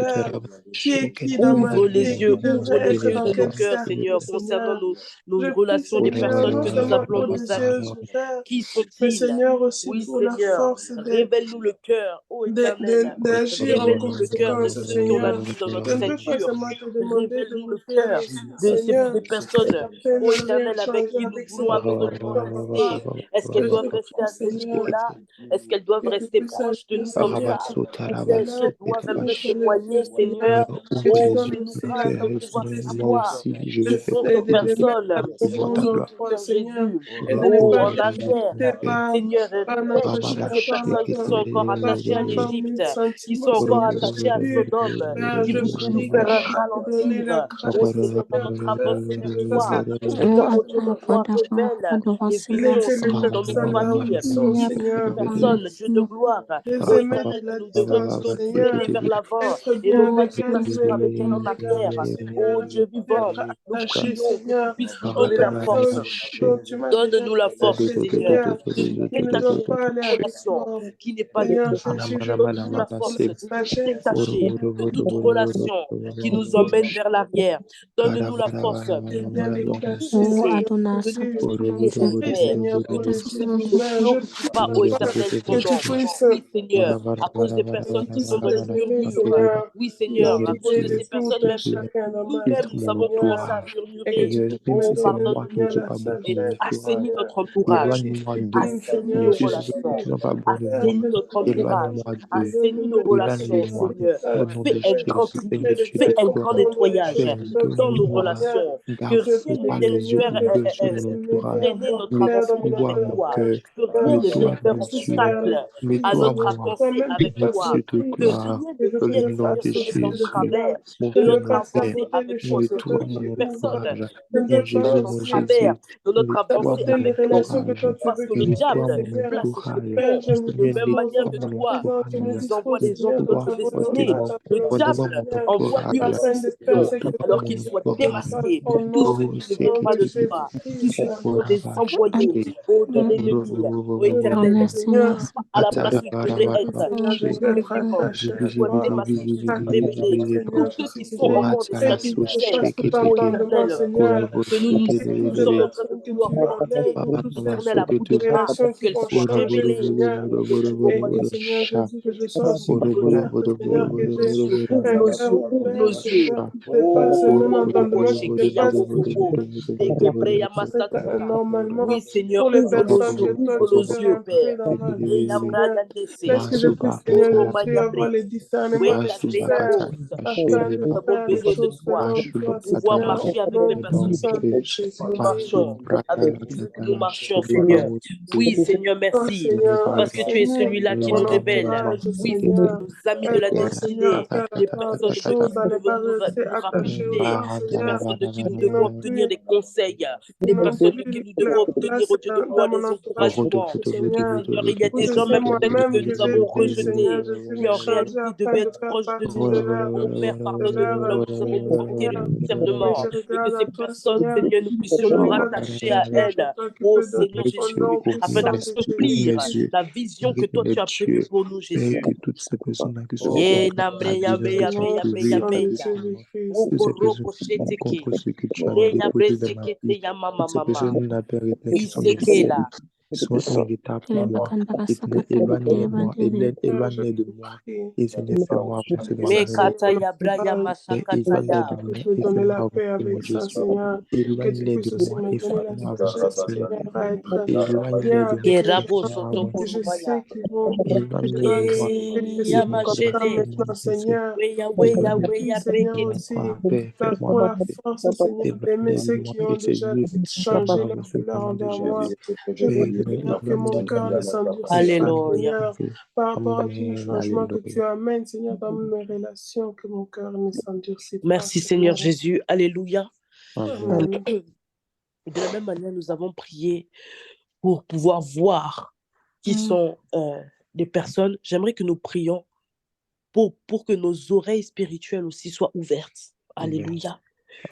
qui est qui dans ma Ouvre vie, les yeux qui devrait être dans de nos quel cœurs, cercle, Seigneur, concernant nos relations, des Seigneur, personnes non que nous seulement appelons pour nos des amis. yeux ouverts, Qui mais sont-ils? Seigneur aussi Oui, pour la Seigneur. force Révèle-nous le cœur, ô Éternel. d'agir en Révèle-nous le cœur de conséquence, ceux qu'on a Seigneur. mis dans notre Je ne peux pas ceinture. seulement te demander de Révèle-nous le m'ouvrir cœur les yeux, de Seigneur, des personnes, et après ô ne rien Éternel, avec changer qui nous avec ces voulons absolument personnes, rester. papa. Est-ce qu'elles Que je doivent rester prie, à ce Seigneur, niveau-là? Est-ce qu'elles doivent que tu rester puisses proches de agir, nous comme Seigneur, ça? sur Ou ce bien est-ce là qu'elles doivent un que peu je sois les yeux, s'éloigner, Seigneur, Seigneur? que tu Oh, donnes fais-nous aussi la grâce de pouvoir capacité savoir de, qui sont ces de mettre personnes. la Oui, profonde en toi, Seigneur Seigneur, Jésus. et de ne Oh, pas en être arrière. dicté Seigneur, par révèle notre toutes chair, ces par personnes qui notre, sont encore attachées à par l'Égypte, mes qui sont sentiments, encore Seigneur attachées à Jésus. Sodome, Père, qui je voudraient nous prie faire que tu puisses nous donner la ralentir. Oh grâce, Seigneur, dans Seigneur, notre de faire avancée quelque avec chose toi. avec toi, Seigneur, mon Dieu, Attends, mon roi, révèle les Adonai, laisser les violences dans nos personnes là où familles. ils sont, Seigneur, Qui sont ces Seigneur. prépare-nous, personnes, Dieu de Seigneur. gloire, Les oh aimer Éternel, de que la nous devons distance, plutôt Seigneur. drainer vers l'avant Être et bien non pas avec nous elles, asseoir vivre avec elles en bien avec arrière. elles, Oh Seigneur. Dieu vivant, Être nous attaché, prions que tu Seigneur, puisses nous aux donner la personnes force. dont tu m'as déjà Donne-nous la force, détecté Seigneur, de nous qui ne doivent détacher de pas toute aller avec relation toi. qui n'est pas de Seigneur toi. Jésus, je Donne-nous prie la pour force la de nous sagesse, détacher de toute relation qui nous emmène vers l'arrière. Donne-nous la force de bien de les nous placer, Oh, libérer Seigneur Adonai, de tout Jésus. ce qui est Je prie, nécessaire, Seigneur, de pour tout les ce yeux qui nous ouverts. Je glorifie pas, prie ô Éternel, que ton tu nom. puisses Oui, Seigneur, à cause des tu personnes qui puisses sont dans le révéler, murmure. Seigneur, Oui, Seigneur, à cause l'identité de de ces tout personnes, un même chacun dans ma nous-mêmes, vie, nous avons commencé Seigneur. à Et que murmurer. tu puisses Oh, me donner pardonne-nous. la sagesse, Assainis Seigneur. notre Que entourage. tu pries, Assainis Seigneur nos Jésus. relations. Père, Assainis que je notre puisse entourage. Assainis nos donner relations, des Seigneur. messages Fais un grand tri. et de Fais un faire grand comprendre les nettoyage choses qui doivent dans se nos faire bien. relations. Que Je rien ne prie, vienne Seigneur, faire que tu puisses m'aider à freiner voir notre clair dans avancement mes avec toi. relations. Que rien Père, ne que je vienne faire puisse faire le obstacle tri, à notre Seigneur. avancée Toi-même, tu avec toi. facilites, Que rien que ne je vienne, puisse Seigneur, se mettre accepter en de cela. travers Je de ne veux notre pas avancée supporter les avec toi. choses Que que toi tu aucune personne éprouves. Je ne ne vienne veux se pas mettre en aussi travers de notre avancée supporter les avec toi, relations que toi Jésus. tu Parce veux que le cultiver, diable Seigneur. place des Père, pions je me de même dispose, manière que toi, je me tu nous envoies dispose, des gens Seigneur, de de notre ta volonté, destinée. de ta Le volonté, diable Seigneur, envoie lui aussi afin ses de faire pions, ce que alors toi qu'ils tu soient veux que je fasse démasqués. pour Tous nous. ceux qui ne viennent Au nom pas de de toi, Jésus-Christ, qui sont Seigneur. plutôt des envoyés Adonai, de mon ennemi. Ô Éternel, Parle, Seigneur, Seigneur. sois à la place où je devrais être. Oh, Je je prie que comprends. vraiment rattaché tu à dois toi. démasquer, Chaque révéler jour, tous Seigneur, je ceux sais qui que sont tu es encore des celle qui sacrificiels. efface tout Ô entendement, Éternel, Seigneur. que nous Toutes sommes les en train de personnes que vouloir tu porter, enlèves, toutes ces Éternel, à bout de bras relations pour qui qu'elles vont soient changer, révélées. Seigneur. Ô Et Jéhovah oui, Nissi, Seigneur Jésus, que je sois aussi Alléluia. consciente, Seigneur, que Ouvre nos j'ai yeux, ouvre un nos cœur yeux, ouvre nos ouvert, yeux. Seigneur, qui dépasse Oh, mon Roboko entendement, qui Sheke dépasse ce que Yabobobo, Ekebreya Masataya. Oui, normalement, Seigneur, pour les ouvre nos personnes yeux, que toi ouvre tu nos fais yeux, rentrer Père. dans ma vie, Et Yambra Seigneur. Yandese, Lorsque je prie, Seigneur, Oh je prie avoir Mayabre, le discernement oui, nécessaire Kateyabos. afin de Nous avons faire les besoin de choses toi selon toi, pour pouvoir Seigneur, marcher au avec nom les personnes puissant de avec qui nous Jésus-Christ. marchons, avec ceux que nous marchons, Seigneur. Oui, Seigneur, Oh merci, Seigneur, parce que tu es enseigne celui-là qui nous mon révèle. entourage, Oui, Seigneur, Seigneur. nos amis de la Aide-moi, Seigneur, à destinée, faire la les part des personnes de qui choses, nous à ne pas devons rester nous accroché aux rapprocher, gens, les Seigneur, personnes de qui nous et devons non obtenir plus, des conseils, et les non personnes de plus qui nous laisser la devons obtenir, place au Dieu de dans gloire, mon des entourage pour encouragements. tout, Oui, Seigneur. Seigneur, il y a Où des je gens sais même peut-être que moi-même que nous j'ai avons pris, Seigneur, rejetés, je suis mais les en changer réalité afin devaient de être faire proches de partie nous. Ô Père, de pardonne-nous leur là où nous avons porté le Seigneur. Mais discernement je et que regarde ces à toi, personnes, Seigneur, Seigneur, nous et puissions je nous regarde tous rattacher ceux à qui ont elles. Ô préoccupé d'autres Seigneur au Jésus, nom afin puissant de d'accomplir Jésus-Christ. la vision que toi tu as prévue pour nous, Jésus. Au Ye namre yambe yambe nom yambe puissant yambe de ya. Jésus-Christ. Okoroko sheteke. Le yabre sekete yamama mama. Oui, seke là. Makandara sakatoroboke bandere. Seigneur, je te prie. Me kata Pour la yabra parole, yamasakata ya. tu puisses me donner la paix avec ça, Seigneur. Que tu puisses aussi me donner la sagesse, Seigneur, à être bien avec Ke les rabo gens soto que je korobaya. sais que je dois accepter, que E c'est pour comme ça yamajene. maintenant, Seigneur. Weya Et je weya te prie, weya Seigneur, rekete. aussi pour la force, Seigneur, d'aimer ceux qui ont déjà changé leur couleur envers moi. Je prie, Seigneur, que mon cœur ne s'endurcisse pas, Alléluia. Seigneur, par rapport à tout changement que tu amènes, Seigneur, dans mes relations, que mon cœur ne s'endurcisse pas, Merci Seigneur Seigneur. Jésus. Alléluia. Amen. De la même manière, nous avons prié pour pouvoir voir qui sont les personnes. J'aimerais que nous prions pour que nos oreilles spirituelles aussi soient ouvertes. Alléluia.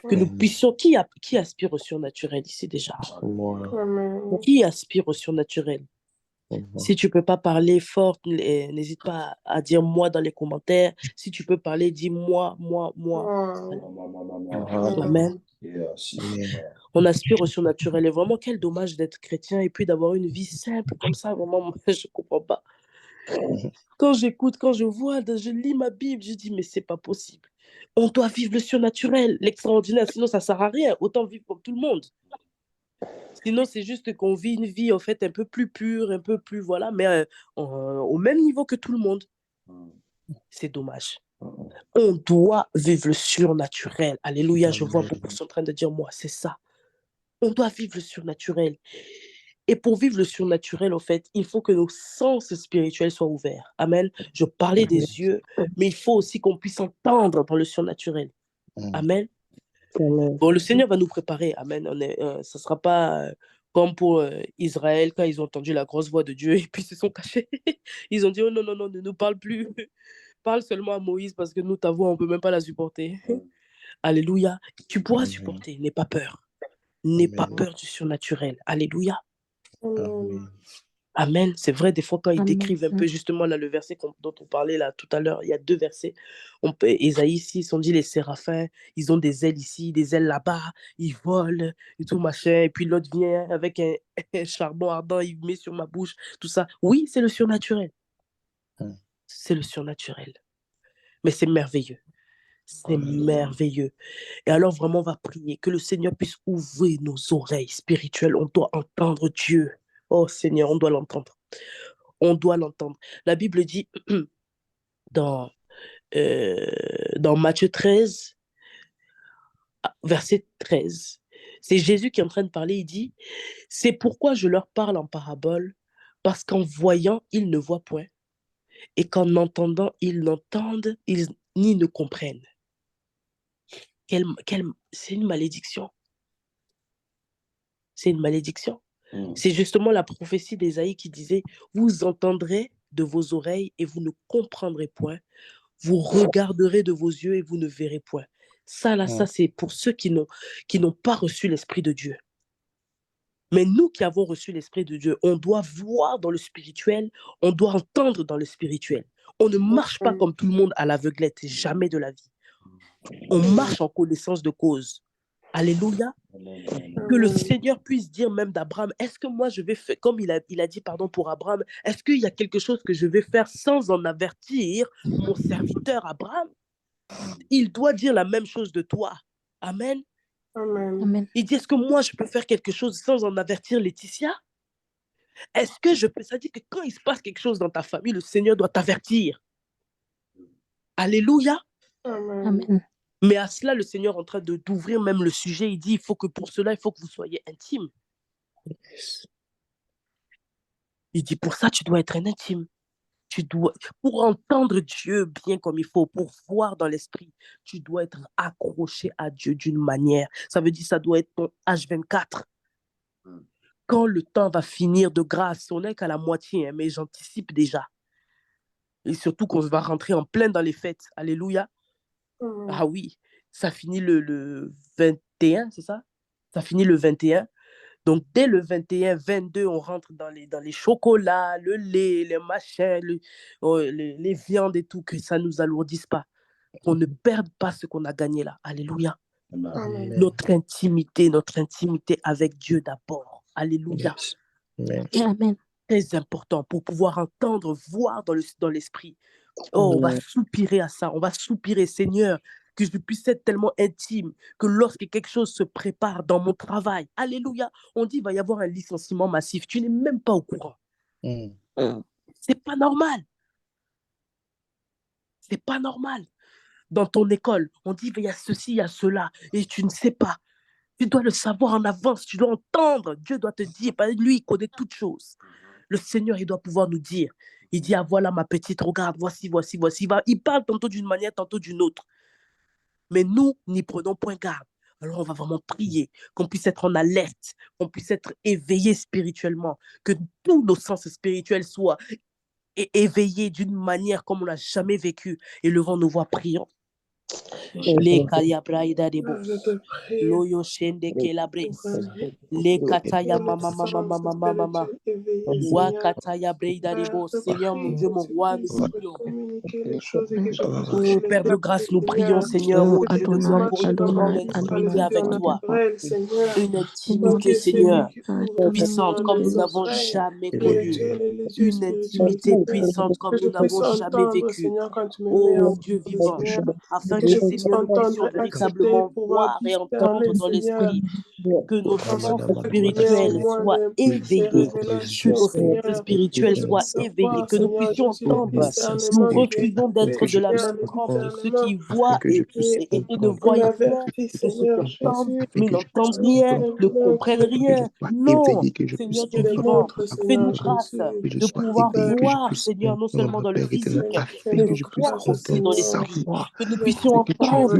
Que nous puissions... Qui aspire au surnaturel ici déjà? Amen. Qui aspire au surnaturel? Si tu ne peux pas parler fort, n'hésite pas à dire moi dans les commentaires. Si tu peux parler, dis moi. Amen. On aspire au surnaturel. Et vraiment, quel dommage d'être chrétien et puis d'avoir une vie simple comme ça. Vraiment, moi, je ne comprends pas. Quand j'écoute, quand je vois, je lis ma Bible, je dis, mais c'est pas possible. On doit vivre le surnaturel, l'extraordinaire. Sinon, ça ne sert à rien. Autant vivre comme tout le monde. Sinon, c'est juste qu'on vit une vie, en fait, un peu plus pure, un peu plus, voilà, mais au même niveau que tout le monde. C'est dommage. On doit vivre le surnaturel. Alléluia, je vois beaucoup sont en train de dire, moi, c'est ça. On doit vivre le surnaturel. Et pour vivre le surnaturel, en fait, il faut que nos sens spirituels soient ouverts. Amen. Je parlais des yeux, mais il faut aussi qu'on puisse entendre dans le surnaturel. Amen. Bon, le Seigneur va nous préparer. Amen. Ça ne sera pas comme pour Israël, quand ils ont entendu la grosse voix de Dieu et puis ils se sont cachés. Ils ont dit, oh non, ne nous parle plus. Parle seulement à Moïse parce que nous, ta voix, on ne peut même pas la supporter. Alléluia. Tu pourras supporter. N'aie pas peur. N'aie pas peur du surnaturel. Alléluia. Amen. C'est vrai, des fois, quand ils décrivent un peu justement là, le verset dont on parlait là tout à l'heure, il y a 2 versets. Ésaïe ici, ils sont dit les séraphins, ils ont des ailes ici, des ailes là-bas, ils volent et tout machin. Et puis l'autre vient avec un charbon ardent, il met sur ma bouche, tout ça. Oui, c'est le surnaturel. C'est le surnaturel. Mais c'est merveilleux. C'est merveilleux. Et alors vraiment, on va prier que le Seigneur puisse ouvrir nos oreilles spirituelles. On doit entendre Dieu. Oh Seigneur, on doit l'entendre. On doit l'entendre. La Bible dit dans Matthieu 13, verset 13, c'est Jésus qui est en train de parler, il dit, « C'est pourquoi je leur parle en parabole, parce qu'en voyant, ils ne voient point, et qu'en entendant, ils n'entendent, ni ne comprennent. » C'est une malédiction. C'est une malédiction. C'est justement la prophétie d'Ésaïe qui disait, « Vous entendrez de vos oreilles et vous ne comprendrez point. Vous regarderez de vos yeux et vous ne verrez point. » Ça, là, ça, c'est pour ceux qui n'ont pas reçu l'Esprit de Dieu. Mais nous qui avons reçu l'Esprit de Dieu, on doit voir dans le spirituel, on doit entendre dans le spirituel. On ne marche pas comme tout le monde à l'aveuglette, jamais de la vie. On marche en connaissance de cause. Alléluia. Que le Seigneur puisse dire même d'Abraham, est-ce que moi je vais faire, comme il a dit pardon pour Abraham, est-ce qu'il y a quelque chose que je vais faire sans en avertir mon serviteur Abraham? Il doit dire la même chose de toi. Amen. Amen. Il dit, est-ce que moi je peux faire quelque chose sans en avertir Laetitia? Est-ce que je peux? Ça dit que quand il se passe quelque chose dans ta famille, le Seigneur doit t'avertir. Alléluia. Amen. Mais à cela, le Seigneur est en train d'ouvrir même le sujet. Il dit, pour cela, il faut que vous soyez intime. Il dit, pour ça, tu dois être un intime. Pour entendre Dieu bien comme il faut, pour voir dans l'esprit, tu dois être accroché à Dieu d'une manière. Ça veut dire ça doit être ton H24. Quand le temps va finir de grâce, on n'est qu'à la moitié, hein, mais j'anticipe déjà. Et surtout qu'on va rentrer en plein dans les fêtes. Alléluia. Ah oui, ça finit le 21, c'est ça? Ça finit le 21. Donc, dès le 21, 22, on rentre dans les chocolats, le lait, les machins, les viandes et tout, que ça ne nous alourdisse pas. Qu'on ne perde pas ce qu'on a gagné là. Alléluia. Amen. Notre intimité avec Dieu d'abord. Alléluia. Amen. Très important pour pouvoir entendre, voir dans l'esprit. Oh, on va soupirer à ça. On va soupirer, Seigneur, que je puisse être tellement intime que lorsque quelque chose se prépare dans mon travail, alléluia, on dit il va y avoir un licenciement massif. Tu n'es même pas au courant. C'est pas normal. C'est pas normal. Dans ton école, on dit il y a ceci, il y a cela, et tu ne sais pas. Tu dois le savoir en avance, tu dois entendre. Dieu doit te dire, lui, il connaît toutes choses. Le Seigneur, il doit pouvoir nous dire. Il dit, ah voilà ma petite, regarde, voici. Il parle tantôt d'une manière, tantôt d'une autre. Mais nous, n'y prenons point garde. Alors on va vraiment prier, qu'on puisse être en alerte, qu'on puisse être éveillé spirituellement, que tous nos sens spirituels soient éveillés d'une manière comme on n'a jamais vécu. Et levons nos voix, prions. Les Kayabraïda de Bos, Loyo Shende Kelabres, les Kataya Mama, Wakataya Breida de Bos, Seigneur mon Dieu, mon roi, nous prions. Oh Père de grâce, nous prions, Seigneur, oh Dieu de gloire, pour une grande intimité avec toi. Une intimité, Seigneur, puissante comme nous n'avons jamais connue. Une intimité puissante comme nous n'avons jamais vécu. Oh Dieu vivant, afin que Seigneur, nous puissions véritablement voir et entendre dans l'esprit, que nos sens spirituels soient éveillés, que nos sens spirituels soient éveillés, que nous puissions entendre. Nous refusons d'être de la même trempe de ceux qui voient et ne voient rien, de ceux qui entendent mais n'entendent rien, ne comprennent rien. Non, Seigneur Dieu vivant, fais-nous grâce de pouvoir voir, Seigneur, non seulement dans le physique, mais voir aussi dans l'esprit, que nous puissions entendre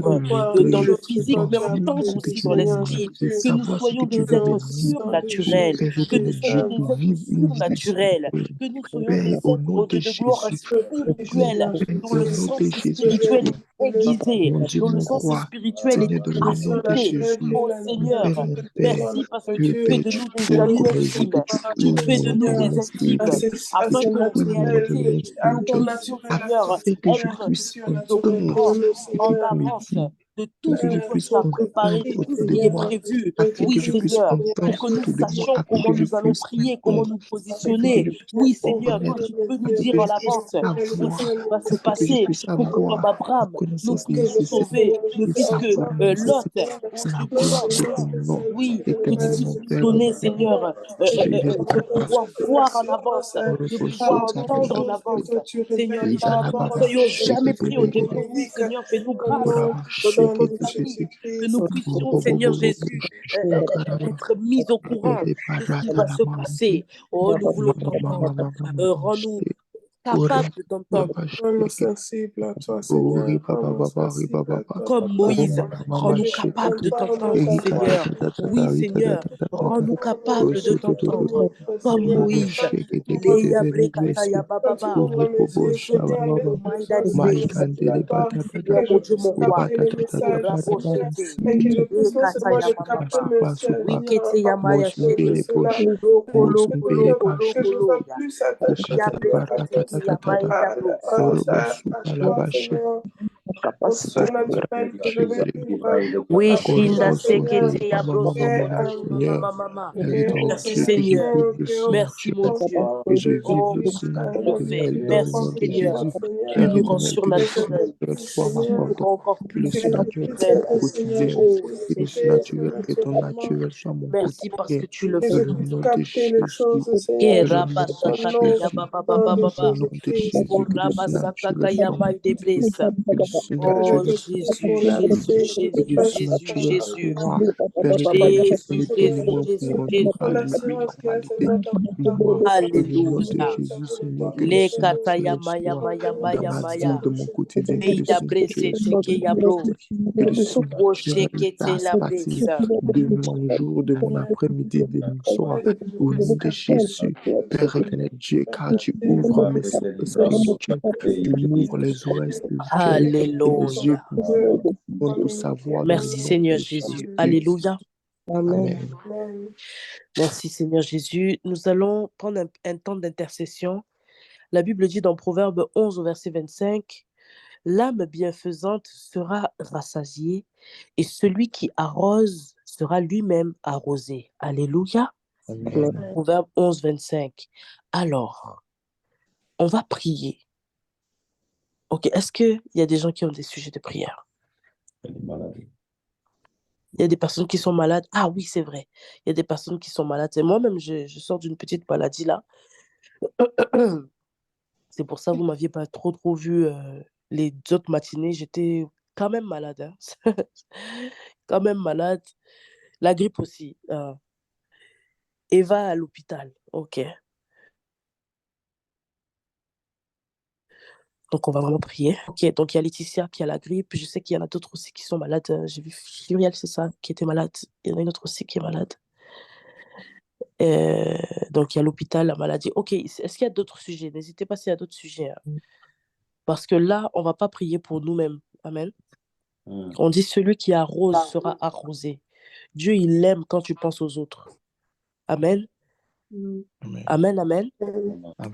dans le physique, mais entendre aussi dans l'esprit, que nous soyons des êtres surnaturels, que nous soyons des êtres surnaturels, que nous soyons des êtres, oh Dieu de gloire, spirituels, dont le sens spirituel est aiguisé, dont le sens spirituel est affûté. Oh Seigneur, merci parce que tu fais de nous des amis intimes, tu fais de nous des intimes, afin qu'en réalité, nous puissions, Seigneur, être au courant en avance de tout ce que toi tu as préparé, de tout ce qui est prévu. Oui, Seigneur, pour que nous sachions comment nous allons prier, comment nous positionner. Oui, Seigneur, toi tu peux nous dire en avance ce qui va se passer pour que comme Abraham, nous puissions sauver le fils que Lot, oh Dieu vivant, oui, que tu puisses nous donner, Seigneur, de pouvoir voir en avance, de pouvoir entendre en avance. Seigneur vivant, que nous ne soyons jamais pris au dépourvu. Seigneur, fais-nous grâce dans notre famille, que nous puissions, Seigneur Jésus, être mis au courant de ce qui va se passer. Oh, nous voulons t'entendre. Rends-nous capable de t'entendre. Rends-nous sensibles à toi, Seigneur. Rends-nous sensibles à toi, Comme Papa. Moïse, rends-nous Je capables de comprends pas notre t'entendre, Seigneur. Oui, Seigneur, rends-nous capables de t'entendre. Comme Moïse. Leya brekataya bababa. Ouvre mes yeux, Seigneur, Oshekete afin le que je sois maïdalibe. sensible à toi, Seigneur, que je mon Dieu, puisse mon roi. capter les messages, Seigneur, Raboshete. et que je puisse non seulement Ekataya de capter, mama. mais Wikete en yamaya profiter de shete. cela. Lokolo kolo kolo Que je sois kolo ya. plus attaché, Ya Seigneur, brekete ki yamaya dabros. à toi, Seigneur, au surnaturel que je vais vivre Oui, avec Shinda toi, Seigneur. sekete yabroso. Que, Mama. Merci Seigneur. que Merci mon Dieu. je Oh, puisse merci pour tout le fait. Merci m'approprier Seigneur. toi, Tu Seigneur, nous rends que je surnaturel. puisse, Tu Seigneur, nous rends encore plus que je puisse, surnaturel. Seigneur, je Oh puisse Seigneur. surnaturellement, Merci parce que tu le que je fais. puisse capter les choses, Ke Seigneur, raba au shakate nom ya puissant de Jésus-Christ. O raba sakaka ya maï de blessa. Que je Oh te prie Jésus, pour la Jésus, paix de Jésus, passer Jésus, par la Jésus. Je Jésus, te Jésus, prie Jésus, pour Jésus. l'assurance qu'il y a, Seigneur, dans ton amour, dans ton Alléluia. dans le pardon, Le Seigneur. kataya maya maya maya maya. Seigneur. Eya brese teke ya bro. Woshekete la bresa. Alléluia. Merci Seigneur Jésus. Alléluia. Amen. Amen. Merci Seigneur Jésus. Nous allons prendre un temps d'intercession. La Bible dit dans Proverbe 11 au verset 25, « L'âme bienfaisante sera rassasiée et celui qui arrose sera lui-même arrosé. » Alléluia. Proverbe 11, 25. Alors, on va prier. Ok, est-ce qu'il y a des gens qui ont des sujets de prière? Il y a des personnes qui sont malades. Ah oui, c'est vrai. Il y a des personnes qui sont malades. Et moi-même, je sors d'une petite maladie là. C'est pour ça que vous ne m'aviez pas trop vu les autres matinées. J'étais quand même malade. Hein. Quand même malade. La grippe aussi. Eva à l'hôpital. Ok. Donc, on va vraiment prier. Ok, donc il y a Laetitia qui a la grippe. Je sais qu'il y en a d'autres aussi qui sont malades. J'ai vu Furiel, c'est ça, qui était malade. Il y en a une autre aussi qui est malade. Donc, il y a l'hôpital, la maladie. Ok, est-ce qu'il y a d'autres sujets? N'hésitez pas s'il y a d'autres sujets. Hein. Parce que là, on ne va pas prier pour nous-mêmes. Amen. On dit celui qui arrose sera arrosé. Dieu, il aime quand tu penses aux autres. Amen. Amen, amen.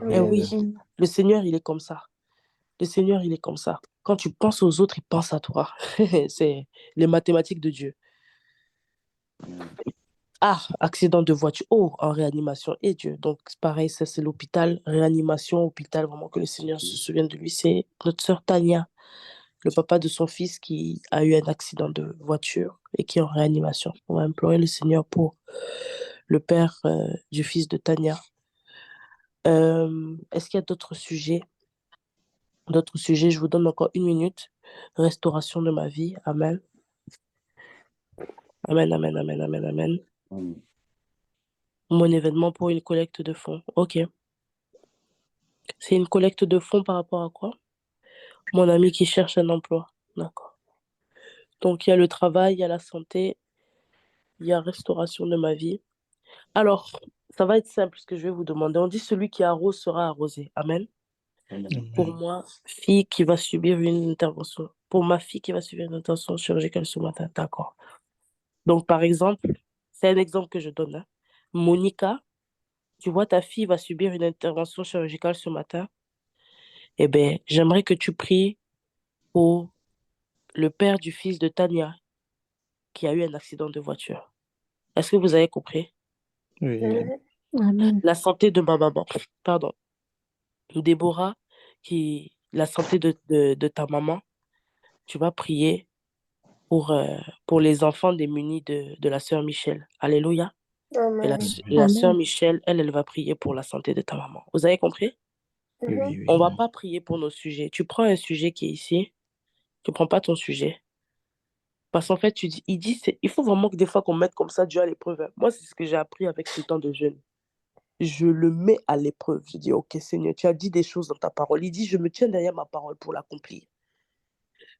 Et oui, le Seigneur, il est comme ça. Le Seigneur, il est comme ça. Quand tu penses aux autres, il pense à toi. C'est les mathématiques de Dieu. Ah, accident de voiture. Oh, en réanimation. Et Dieu. Donc, c'est pareil, ça, c'est l'hôpital. Réanimation, hôpital, vraiment que le Seigneur se souvienne de lui. C'est notre sœur Tania, le papa de son fils qui a eu un accident de voiture et qui est en réanimation. On va implorer le Seigneur pour le père du fils de Tania. Est-ce qu'il y a d'autres sujets? D'autres sujets, je vous donne encore 1 minute. Restauration de ma vie. Amen. Amen, amen, amen, amen, amen. Mon événement pour une collecte de fonds. Ok. C'est une collecte de fonds par rapport à quoi? Mon ami qui cherche un emploi. D'accord. Donc, il y a le travail, il y a la santé, il y a restauration de ma vie. Alors, ça va être simple ce que je vais vous demander. On dit celui qui arrose sera arrosé. Amen. Pour moi, fille qui va subir une intervention. Pour ma fille qui va subir une intervention chirurgicale ce matin. D'accord. Donc, par exemple, c'est un exemple que je donne. Hein. Monica, tu vois, ta fille va subir une intervention chirurgicale ce matin. Eh bien, j'aimerais que tu pries pour le père du fils de Tania qui a eu un accident de voiture. Est-ce que vous avez compris? Amen. La santé de ma maman. Pardon. Déborah, la santé de ta maman, tu vas prier pour les enfants démunis de la sœur Michel. Alléluia. Et la sœur Michel, elle va prier pour la santé de ta maman. Vous avez compris? On ne va pas prier pour nos sujets. Tu prends un sujet qui est ici, tu ne prends pas ton sujet. Parce qu'en fait, il faut vraiment que des fois qu'on mette comme ça Dieu à l'épreuve. Moi, c'est ce que j'ai appris avec ce temps de jeûne. je le mets à l'épreuve. Je dis, ok Seigneur, tu as dit des choses dans ta parole. Il dit, je me tiens derrière ma parole pour l'accomplir.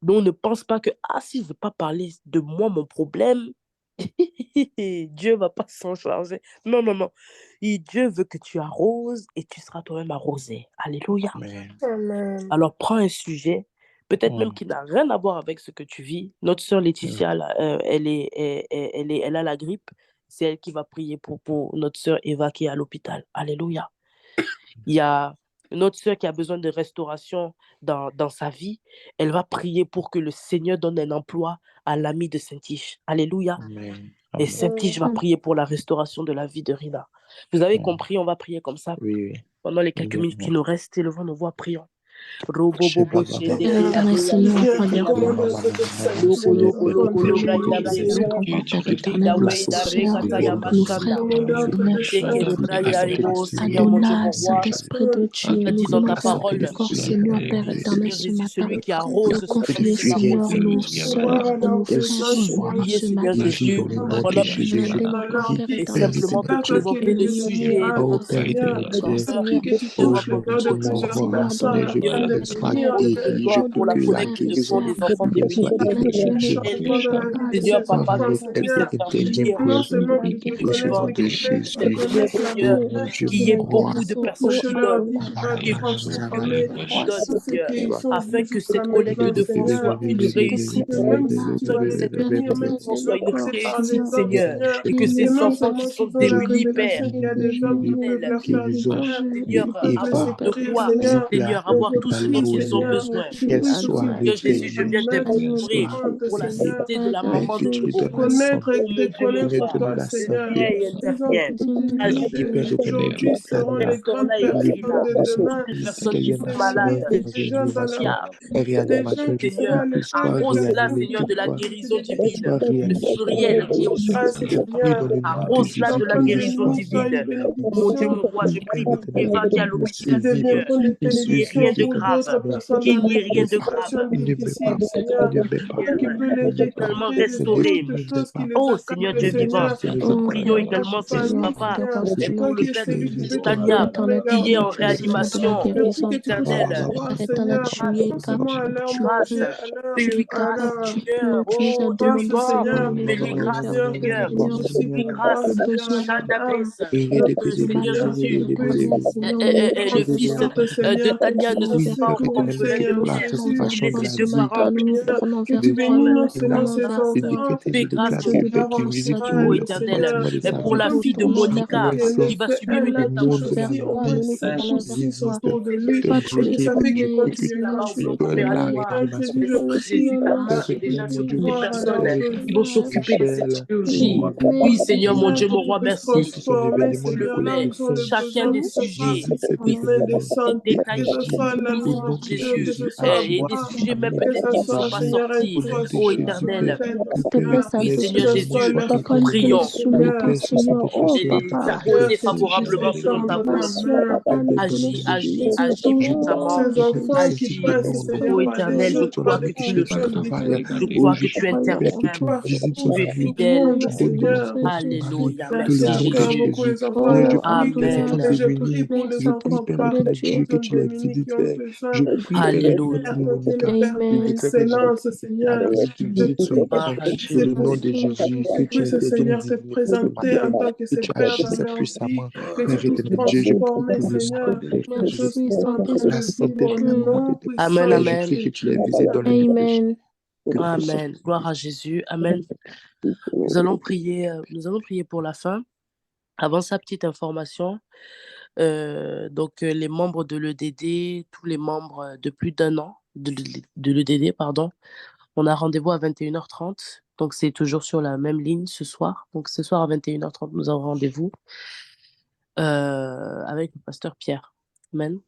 Donc, on ne pense pas que, si je ne veux pas parler de moi, mon problème, Dieu ne va pas s'en charger. Non, non, non. Dieu veut que tu arroses et tu seras toi-même arrosé. Alléluia. Amen. Amen. Alors, prends un sujet, peut-être même qui n'a rien à voir avec ce que tu vis. Notre sœur Laetitia, là, elle a la grippe. C'est elle qui va prier pour notre sœur Eva qui est à l'hôpital. Alléluia. Il y a une autre sœur qui a besoin de restauration dans sa vie. Elle va prier pour que le Seigneur donne un emploi à l'ami de Saint-Tiche. Alléluia. Amen. Et Amen. Saint-Tiche va prier pour la restauration de la vie de Rina. Vous avez compris, on va prier comme ça. Oui. Pendant les quelques minutes qui nous restent, élevons nos voix, prions. Saint-Esprit de Dieu, nous commençons encore, Seigneur, Père éternel, ce matin, de confier, Seigneur, nos sœurs et nos frères sur toi ce matin. Et simplement te présenter le sujet devant le Seigneur, Que tu touches le cœur de plusieurs personnes afin de venir pour la collecte de fonds des enfants démunis. Seigneur, papa, que tu puisses intervenir non seulement qui qui te connaissent, mais qui te connaissent Seigneur, qu'il y ait beaucoup de personnes touche qui leur donnent, vie, qui va qui transformer donnent, tous ceux Seigneur, qui sont afin que sous la cette collecte maison, de fonds Seigneur. soit une réussite, Même si tu afin vas que cette intervenir, collecte de même fonds si tu vas soit une passer par réussite, les hommes, Seigneur, Seigneur. et que Et ces non enfants qui seulement sont qu'ils ont la démunis, révélation Père, qu'il y a des hommes qui peuvent leur faire du bien, Seigneur, qui peuvent le avoir de secourir, quoi, Seigneur, le avoir tout ce dont repris, ils ont Seigneur. besoin. Qu'ils puissent aussi Seigneur Jésus, je viens mettre d'implorer compte, pour la Seigneur, santé de la maman de Thibaut. connaître et Oh mon te Dieu, mon connaître roi, toi, Seigneur. hey, Ils ont interviens, compris agis pour qu'aujourd'hui toutes seront ces les grandes personnes-là et personnes Irina, de toutes demain. ces personnes qui sont Seigneur, malades, que des gens dans leur des gens qui seront Seigneur, à l'école de arrose-la, Seigneur, Seigneur, de la guérison divine, le qui pluriel qui est au ah sujet. Seigneur, Arrose-la de la sois guérison béni, sois une divine. Oh mon Dieu, bénédiction. mon roi, je prie pour Eva qui est à l'hôpital, Ils Seigneur. deviendront des Qu'il n'y ait rien bénédictions de pour d'autres grave. personnes Qu'il dans n'y ait rien des de grave. situations difficiles, Seigneur. Seigneur, Toi qui peux les totalement détacher de restauré. toutes choses qui les Oh Seigneur accablent, Dieu vivant, Seigneur. nous Oh, prions également, Seigneur, papa, Seigneur, pour Toi le qui es père de celui qui peut Petite tout Père Tania, éternel, transformer tu leur qui est es vie, en le Seigneur de la réanimation. guérison. que tu puisses Éternel, recevoir, Père éternel, Seigneur, tu es non seulement à capable, leur grâce, manger, tu es à grâce, capable, leur tu peux, Seigneur. tu nous as Oh, Dieu demandé, force, vivant, Seigneur, Seigneur. de fais-lui venir grâce, vers Seigneur, toi, que Seigneur. tu Seigneur, puisses Fais-lui pour grâce. le pouvoir, Seigneur, besoin. cette âme, Shadabes, que Seigneur, Seigneur Jésus, que tu puisses Seigneur, nous le mettions fils sorte, de Seigneur, que Tania tu ne tournons soit vers puisses pas toi, encore secourir, nous orphelin de Seigneur, nous père. tournons vers Il est toi ses ce deux matin, parents, nous nous Seigneur. tournons que vers tu toi, bénis nous non nous seulement tournons ses vers toi. enfants, Fais mais grâce, aussi Jésus. leur Nous Oh entourage, adorons, éternel, Seigneur. et pour la nous fille de tournons vers Monica toi. Que qui va subir elle une là touche Vers aussi au toi, moins nous nous 5 tournons ou vers 6 toi. autour de lui Seigneur, Papa, je tu prie es et ça pour fait qu'il connu, continue à la Seigneur, tu maison es souffrir. connu. opératoire. Jésus, je Oh Jésus, prie, ta Seigneur, main merci est que déjà tu sur toutes les vois à personnes leurs qui vont besoins. s'occuper de cette chirurgie. Amen. Oui, Seigneur, mon Seigneur, Dieu, que mon tu roi, puisses merci. transformer, Tu le Seigneur, là où connais, ils ont le chacun besoin, des que ce soit sujets. au Oui, domaine de c'est santé, que détaillé ce soit la au nom de nourriture, que Jésus. ce soit à Et des boire, sujets même que peut-être ce qui ne sont soit, pas Seigneur, sortis. être Oh reçu dans leur éternel, tête, S'il te plaît, Seigneur. oui, Saint-Esprit, Seigneur Que ce soit Jésus, leur papa, nous nous te famille, prions. les soumettons, Seigneur. Seigneur. Oh, Les papa, Seigneur, arroser que tu puisses favorablement toutes selon les étendre ta ta volonté. situations, main. papa, nous te les Agis soumettons. puissamment, Ces enfants qui agis. passent, Papa, Oh Seigneur, par des éternel, je crois épreuves que et tu qui le ne peux. peuvent Je difficiles. crois que tu interviens. Toi, Tu es tout le fidèle. monde, Seigneur. Alléluia. Merci Merci encore Jésus. beaucoup les enfants leur prient. Amen. Et je prie pour plaît, les enfants Saint-Esprit de partout Dieu. qui ont dominé, qui ont besoin Alléluia. de faire Amen. l'excellence, Seigneur. Je prie Gloire à que Dieu. tu puisses, Seigneur, te présenter en tant que ce Père dans leur vie, que tu puisses transformer, Seigneur, les choses Merci, qu'ils sont en train de Saint-Esprit vivre de au Dieu. nom puissant Amen, de amen. Jésus. Amen. Amen. Gloire à Jésus. Amen. Nous allons prier pour la fin. Avant sa petite information, donc les membres de l'EDD, tous les membres de plus d'un an de l'EDD, pardon, on a rendez-vous à 21h30. Donc c'est toujours sur la même ligne ce soir. Donc ce soir à 21h30, nous avons rendez-vous avec le pasteur Pierre. Amen.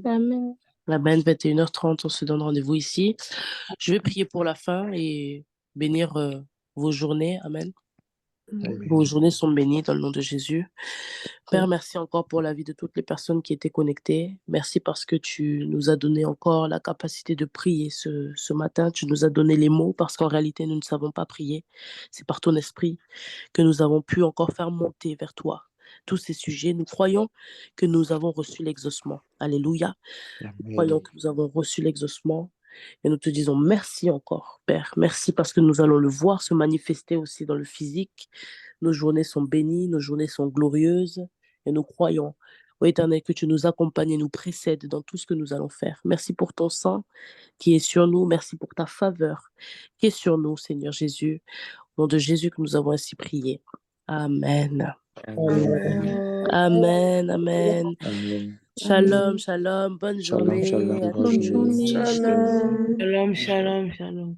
Amen. Amen, 21h30, on se donne rendez-vous ici. Je vais prier pour la fin et bénir vos journées. Amen. Vos journées sont bénies dans le nom de Jésus. Père, merci encore pour la vie de toutes les personnes qui étaient connectées. Merci parce que tu nous as donné encore la capacité de prier ce matin. Tu nous as donné les mots parce qu'en réalité, nous ne savons pas prier. C'est par ton esprit que nous avons pu encore faire monter vers toi tous ces sujets. Nous croyons que nous avons reçu l'exaucement. Alléluia. Nous croyons que nous avons reçu l'exaucement. Et nous te disons merci encore, Père. Merci parce que nous allons le voir se manifester aussi dans le physique. Nos journées sont bénies, nos journées sont glorieuses. Et nous croyons, ô Éternel, que tu nous accompagnes et nous précèdes dans tout ce que nous allons faire. Merci pour ton sang qui est sur nous. Merci pour ta faveur qui est sur nous, Seigneur Jésus. Au nom de Jésus que nous avons ainsi prié. Amen. Amen. Amen. Amen. Shalom, shalom. Bonne journée. Shalom, Bonne journée. Shalom. Shalom, shalom, shalom.